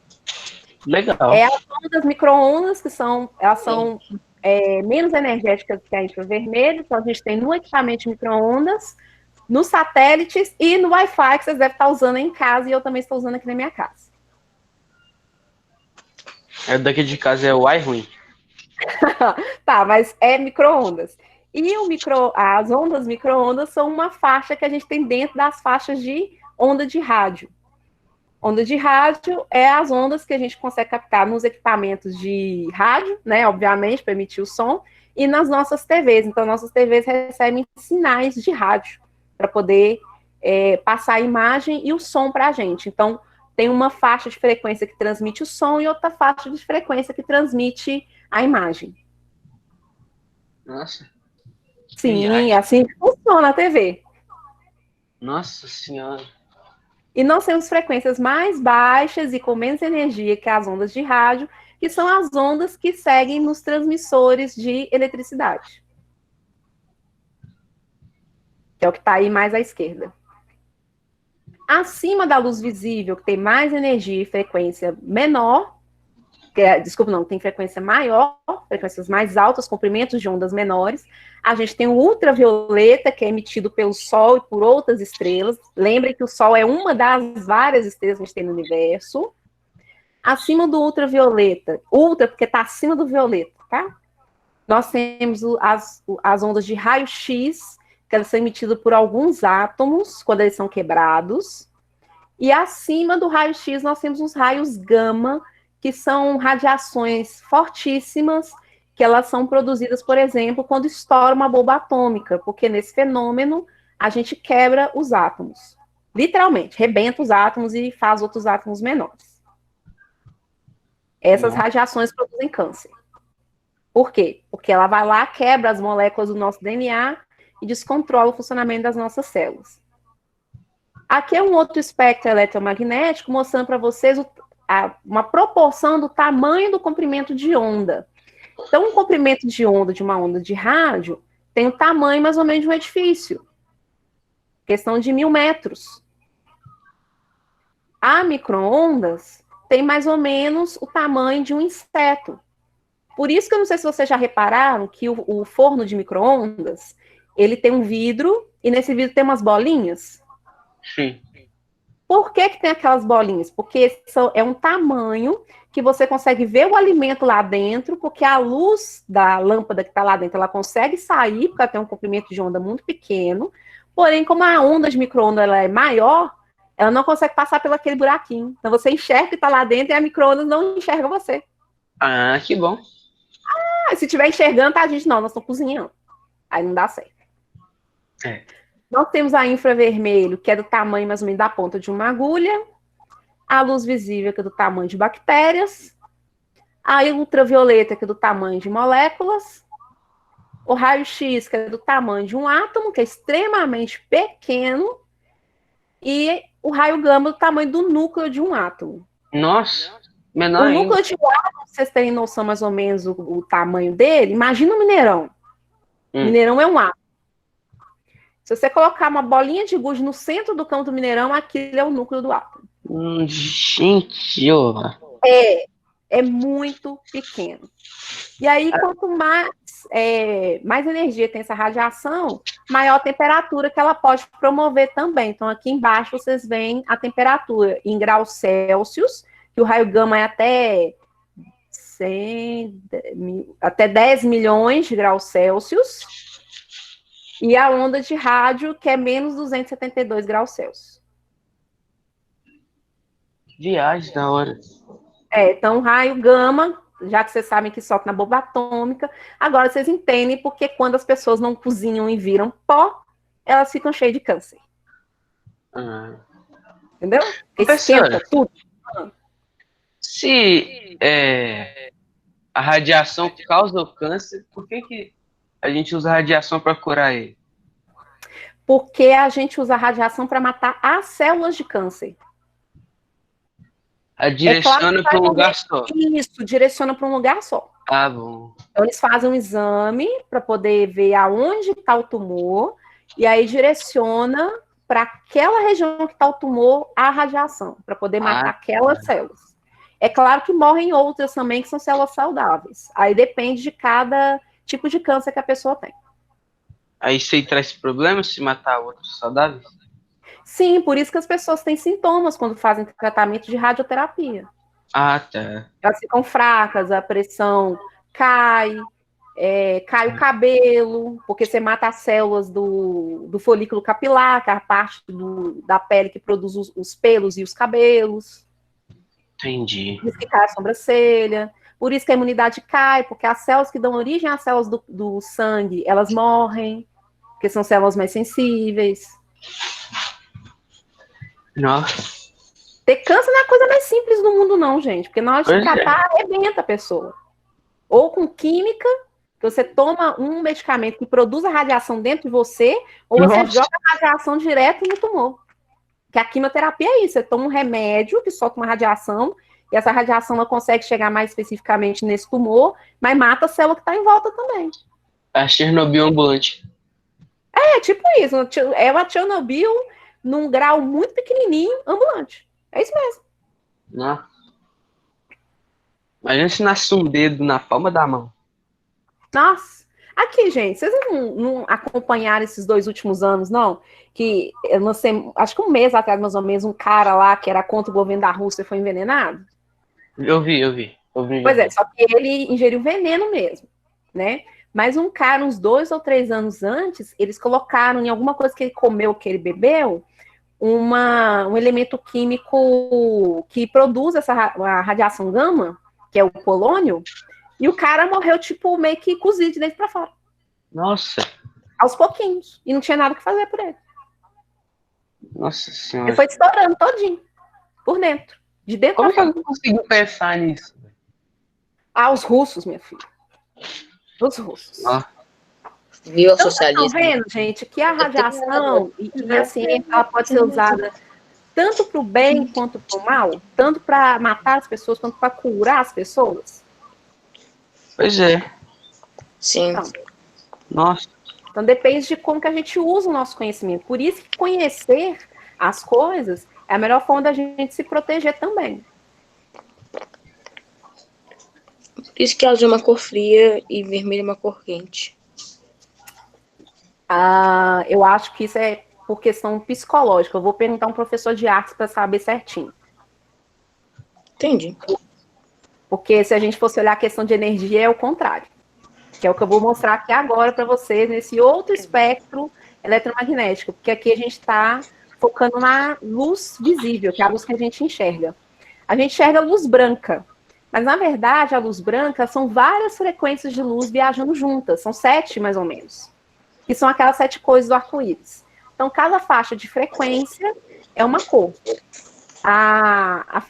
Legal. As ondas micro-ondas, elas são menos energéticas que a infravermelho, então a gente tem no equipamento de micro-ondas, nos satélites e no Wi-Fi que vocês devem estar usando em casa e eu também estou usando aqui na minha casa. Daqui de casa é o Wi ruim. Tá, mas é micro-ondas. E as ondas micro-ondas são uma faixa que a gente tem dentro das faixas de onda de rádio. Onda de rádio é as ondas que a gente consegue captar nos equipamentos de rádio, né, obviamente, para emitir o som, e nas nossas TVs. Então, nossas TVs recebem sinais de rádio para poder passar a imagem e o som para a gente. Então, tem uma faixa de frequência que transmite o som e outra faixa de frequência que transmite a imagem. Nossa. Sim, é assim que funciona a TV. Nossa Senhora. E nós temos frequências mais baixas e com menos energia que as ondas de rádio, que são as ondas que seguem nos transmissores de eletricidade. Que é o que está aí mais à esquerda. Acima da luz visível, que tem mais energia e frequência menor, tem frequência maior, frequências mais altas, comprimentos de ondas menores. A gente tem o ultravioleta, que é emitido pelo Sol e por outras estrelas. Lembrem que o Sol é uma das várias estrelas que a gente tem no universo. Acima do ultravioleta, porque está acima do violeta, tá? Nós temos as ondas de raio-x, que elas são emitidas por alguns átomos, quando eles são quebrados. E acima do raio-x, nós temos os raios gama, que são radiações fortíssimas, que elas são produzidas, por exemplo, quando estoura uma bomba atômica, porque nesse fenômeno a gente quebra os átomos. Literalmente, rebenta os átomos e faz outros átomos menores. Essas radiações produzem câncer. Por quê? Porque ela vai lá, quebra as moléculas do nosso DNA e descontrola o funcionamento das nossas células. Aqui é um outro espectro eletromagnético mostrando para vocês uma proporção do tamanho do comprimento de onda. Então, um comprimento de onda de uma onda de rádio tem o tamanho mais ou menos de um edifício. Questão de 1000 metros. A micro-ondas tem mais ou menos o tamanho de um inseto. Por isso que eu não sei se vocês já repararam que o forno de micro-ondas, ele tem um vidro, e nesse vidro tem umas bolinhas. Sim. Por que tem aquelas bolinhas? Porque é um tamanho que você consegue ver o alimento lá dentro, porque a luz da lâmpada que está lá dentro, ela consegue sair, porque ela tem um comprimento de onda muito pequeno, porém, como a onda de micro-ondas ela é maior, ela não consegue passar pelo aquele buraquinho. Então, você enxerga que está lá dentro e a micro-ondas não enxerga você. Ah, que bom. Ah, se estiver enxergando, tá, gente, não, nós estamos cozinhando. Aí não dá certo. É. Nós temos a infravermelho, que é do tamanho mais ou menos da ponta de uma agulha. A luz visível, que é do tamanho de bactérias. A ultravioleta, que é do tamanho de moléculas. O raio-x, que é do tamanho de um átomo, que é extremamente pequeno. E o raio gama, do tamanho do núcleo de um átomo. Nossa, menor O ainda. núcleo de um átomo, vocês terem noção mais ou menos o tamanho dele, imagina o mineirão. Mineirão é um átomo. Se você colocar uma bolinha de gude no centro do campo do mineirão, aquilo é o núcleo do átomo. Gente, ó. É muito pequeno. E aí, quanto mais energia tem essa radiação, maior a temperatura que ela pode promover também. Então, aqui embaixo vocês veem a temperatura em graus Celsius, que o raio gama é até 10 milhões de graus Celsius. E a onda de rádio, que é menos 272 graus Celsius. Viagem da hora. Então, o raio gama, já que vocês sabem que solta na bomba atômica, agora vocês entendem porque quando as pessoas não cozinham e viram pó, elas ficam cheias de câncer. Entendeu? Esquenta tudo. Se a radiação causa o câncer, por que a gente usa radiação para curar ele? Porque a gente usa a radiação para matar as células de câncer. Direciona para um lugar só. Isso, direciona para um lugar só. Ah, bom. Então, eles fazem um exame para poder ver aonde está o tumor, e aí direciona para aquela região que está o tumor a radiação, para poder matar aquelas células. É claro que morrem outras também, que são células saudáveis. Aí depende de cada tipo de câncer que a pessoa tem. Aí isso aí traz problema se matar outros saudáveis? Sim, por isso que as pessoas têm sintomas quando fazem tratamento de radioterapia. Ah, tá. Elas ficam fracas, a pressão cai, cai o cabelo, porque você mata as células do folículo capilar, que é a parte da pele que produz os pelos e os cabelos. Entendi. Por isso que cai a sobrancelha. Por isso que a imunidade cai, porque as células que dão origem às células do sangue, elas morrem, porque são células mais sensíveis. Nossa. Ter câncer não é a coisa mais simples do mundo, não, gente. Porque na hora de tratar, arrebenta a pessoa. Ou com química, que você toma um medicamento que produz a radiação dentro de você, ou você joga a radiação direto no tumor. Que a quimioterapia é isso. Você toma um remédio que solta uma radiação, e essa radiação ela consegue chegar mais especificamente nesse tumor, mas mata a célula que está em volta também. A Chernobyl ambulante. É, tipo isso. É uma Chernobyl num grau muito pequenininho, ambulante. É isso mesmo. Nossa. Imagina se nasce um dedo na palma da mão. Nossa. Aqui, gente, vocês não acompanharam esses 2 últimos anos, não? Que, eu não sei, acho que um mês atrás, mais ou menos, um cara lá que era contra o governo da Rússia foi envenenado? Eu vi. Pois é, só que ele ingeriu veneno mesmo, né? Mas um cara, uns 2 ou 3 anos antes, eles colocaram em alguma coisa que ele comeu, que ele bebeu, um elemento químico que produz a radiação gama, que é o polônio, e o cara morreu, tipo, meio que cozido de dentro para fora. Nossa. Aos pouquinhos. E não tinha nada que fazer por ele. Nossa senhora. Ele foi estourando todinho. Por dentro. De dentro Como que pra fora. alguém conseguiu pensar nisso? Ah, os russos, minha filha. Os russos. Viu a Então, socialismo? estão vendo, gente, que a radiação e a ciência ela pode ser usada tanto para o bem quanto para o mal? Tanto para matar as pessoas quanto para curar as pessoas? Pois é. Sim. Então, Nossa. então depende de como que a gente usa o nosso conhecimento. Por isso que conhecer as coisas é a melhor forma da gente se proteger também. Por isso que azul é uma cor fria e vermelho é uma cor quente. Eu acho que isso é por questão psicológica. Eu vou perguntar a um professor de artes para saber certinho. Entendi. Porque se a gente fosse olhar a questão de energia, é o contrário. Que é o que eu vou mostrar aqui agora para vocês, nesse outro espectro eletromagnético. Porque aqui a gente está focando na luz visível, que é a luz que a gente enxerga. A gente enxerga luz branca. Mas, na verdade, a luz branca são várias frequências de luz viajando juntas. São 7, mais ou menos. Que são aquelas 7 cores do arco-íris. Então, cada faixa de frequência é uma cor. A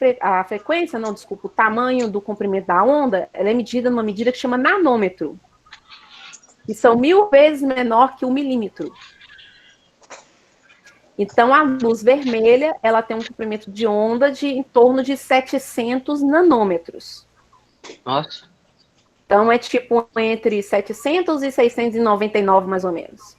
frequência, não, desculpa, o tamanho do comprimento da onda, ela é medida numa medida que chama nanômetro. Que são 1000 vezes menor que 1 milímetro. Então, a luz vermelha, ela tem um comprimento de onda de em torno de 700 nanômetros. Nossa. Então, é tipo entre 700 e 699, mais ou menos.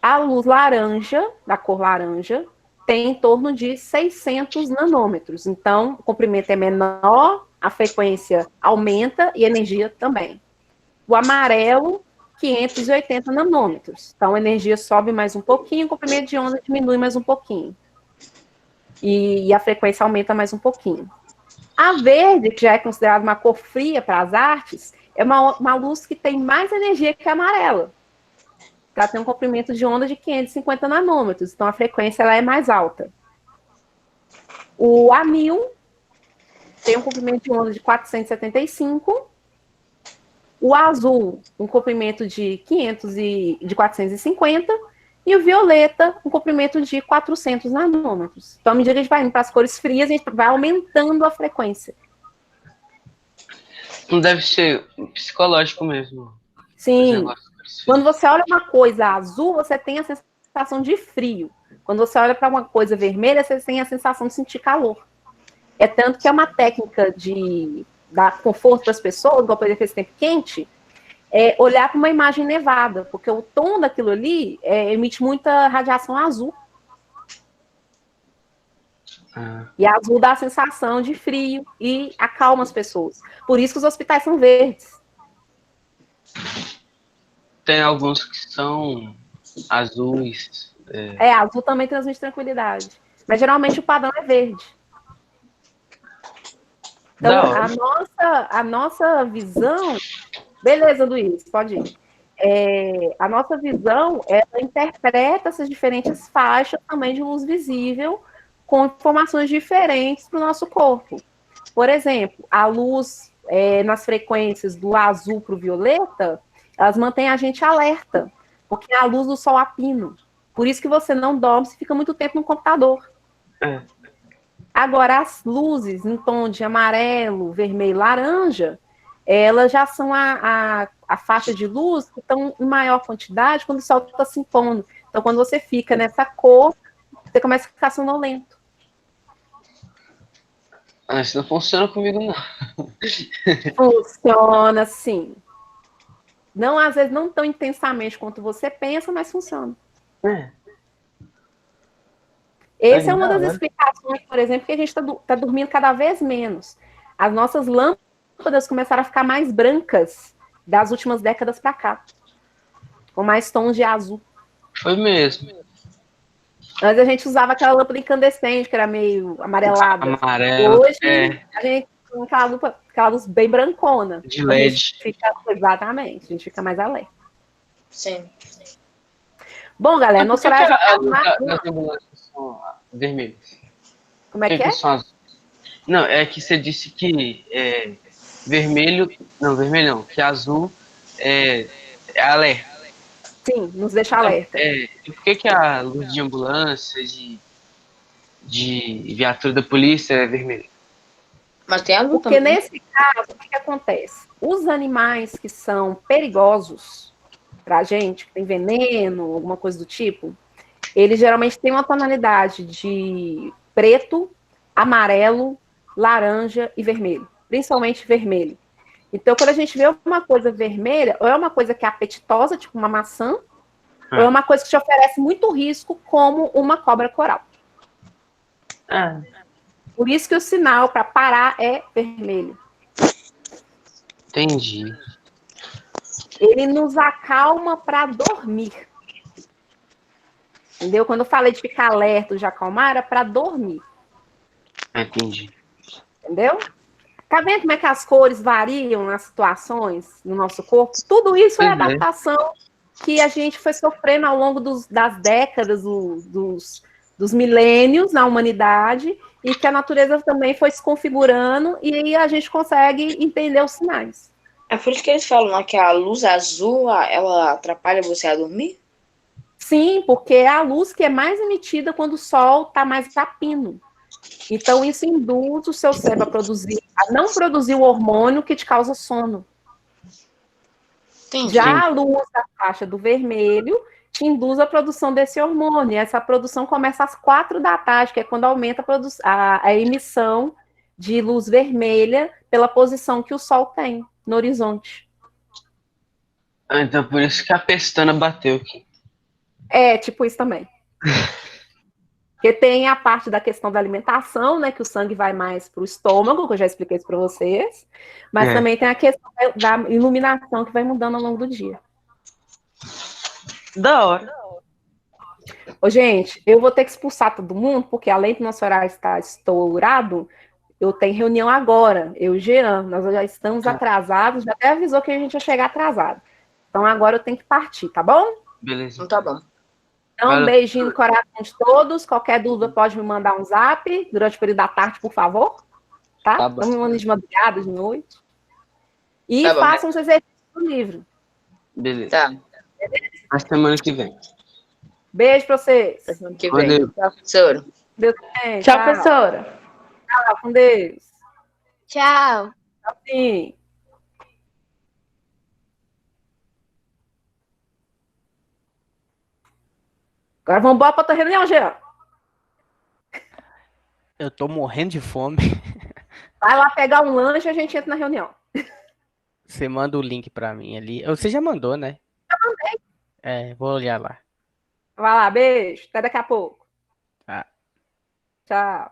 A luz laranja, da cor laranja, tem em torno de 600 nanômetros. Então, o comprimento é menor, a frequência aumenta e a energia também. O amarelo, 580 nanômetros. Então, a energia sobe mais um pouquinho, o comprimento de onda diminui mais um pouquinho. E a frequência aumenta mais um pouquinho. A verde, que já é considerada uma cor fria para as artes, é uma luz que tem mais energia que a amarela. Ela tem um comprimento de onda de 550 nanômetros, então a frequência ela é mais alta. O anil tem um comprimento de onda de 475. O azul, um comprimento de 450. E o violeta, um comprimento de 400 nanômetros. Então, à medida que a gente vai indo para as cores frias, a gente vai aumentando a frequência. Não deve ser psicológico mesmo. Sim. Quando você olha uma coisa azul, você tem a sensação de frio. Quando você olha para uma coisa vermelha, você tem a sensação de sentir calor. É tanto que é uma técnica de dar conforto para as pessoas, igual, por exemplo, esse tempo quente, é olhar para uma imagem nevada, porque o tom daquilo ali emite muita radiação azul. E azul dá a sensação de frio e acalma as pessoas. Por isso que os hospitais são verdes. Tem alguns que são azuis. Azul também transmite tranquilidade. Mas geralmente o padrão é verde. Então, a nossa visão... Beleza, Luiz, pode ir. A nossa visão, ela interpreta essas diferentes faixas também de luz visível com informações diferentes para o nosso corpo. Por exemplo, a luz nas frequências do azul para o violeta, elas mantêm a gente alerta, porque é a luz do sol a pino. Por isso que você não dorme se fica muito tempo no computador. Agora, as luzes em tom de amarelo, vermelho, laranja, elas já são a faixa de luz que estão em maior quantidade quando o sol está se impondo. Então, quando você fica nessa cor, você começa a ficar sonolento. Isso não funciona comigo, não. Funciona, sim. Não, às vezes, não tão intensamente quanto você pensa, mas funciona. Essa é uma das explicações, por exemplo, que a gente está dormindo cada vez menos. As nossas lâmpadas começaram a ficar mais brancas das últimas décadas para cá, com mais tons de azul. Foi mesmo. Antes a gente usava aquela lâmpada incandescente, que era meio amarelada. Amarelo. Hoje a gente tem aquela luz bem brancona. De LED. Exatamente, a gente fica mais alerta. Sim. Bom, galera, Por nosso que horário já a tá luz mais... das ambulâncias são vermelhas? Como é Por que é? são azuis? Não, é que você disse que vermelho. Não, vermelho não, que azul é alerta. Sim, nos deixa Então, alerta. e por que a luz de ambulância, de viatura da polícia é vermelha? Mas tem azul Porque também. nesse caso, o que acontece? Os animais que são perigosos para a gente, que tem veneno, alguma coisa do tipo, eles geralmente têm uma tonalidade de preto, amarelo, laranja e vermelho, principalmente vermelho. Então, quando a gente vê uma coisa vermelha, ou é uma coisa que é apetitosa, tipo uma maçã, ou é uma coisa que te oferece muito risco, como uma cobra coral. Por isso que o sinal para parar é vermelho. Entendi. Ele nos acalma para dormir. Entendeu? Quando eu falei de ficar alerta, de acalmar, era para dormir. Entendi. Entendeu? Tá vendo como é que as cores variam nas situações no nosso corpo? Tudo isso é adaptação que a gente foi sofrendo ao longo das décadas, dos milênios na humanidade, e que a natureza também foi se configurando, e aí a gente consegue entender os sinais. É por isso que eles falam lá que a luz azul, ela atrapalha você a dormir? Sim, porque é a luz que é mais emitida quando o sol está mais a pino. Então, isso induz o seu cérebro a não produzir o hormônio que te causa sono. Entendi. Já a luz da faixa do vermelho te induz a produção desse hormônio. E essa produção começa às 4 da tarde, que é quando aumenta a emissão de luz vermelha pela posição que o sol tem no horizonte. Então, por isso que a pestana bateu aqui. É, tipo isso também. Porque tem a parte da questão da alimentação, né? Que o sangue vai mais para o estômago, que eu já expliquei isso para vocês. Mas também tem a questão da iluminação que vai mudando ao longo do dia. Da hora. Ô, gente, eu vou ter que expulsar todo mundo, porque além do nosso horário estar estourado, eu tenho reunião agora, eu e o Jean. Nós já estamos atrasados, já até avisou que a gente ia chegar atrasado. Então agora eu tenho que partir, tá bom? Beleza. Então tá bom. Então, um beijinho no coração de todos. Qualquer dúvida pode me mandar um zap durante o período da tarde, por favor. Tá? Não me mandem de madrugada, de noite. E Tá bom. façam os exercícios do livro. Beleza. Tá. Na semana que vem. Beijo pra vocês. Semana que vem. Tchau, professora. Deus bem, Tchau, professora. Tchau, com Deus. Tchau. Tchau, sim. Agora vamos embora pra outra reunião, Jean. Eu tô morrendo de fome. Vai lá pegar um lanche e a gente entra na reunião. Você manda o link pra mim ali. Você já mandou, né? Já mandei. Vou olhar lá. Vai lá, beijo. Até daqui a pouco. Tá. Tchau.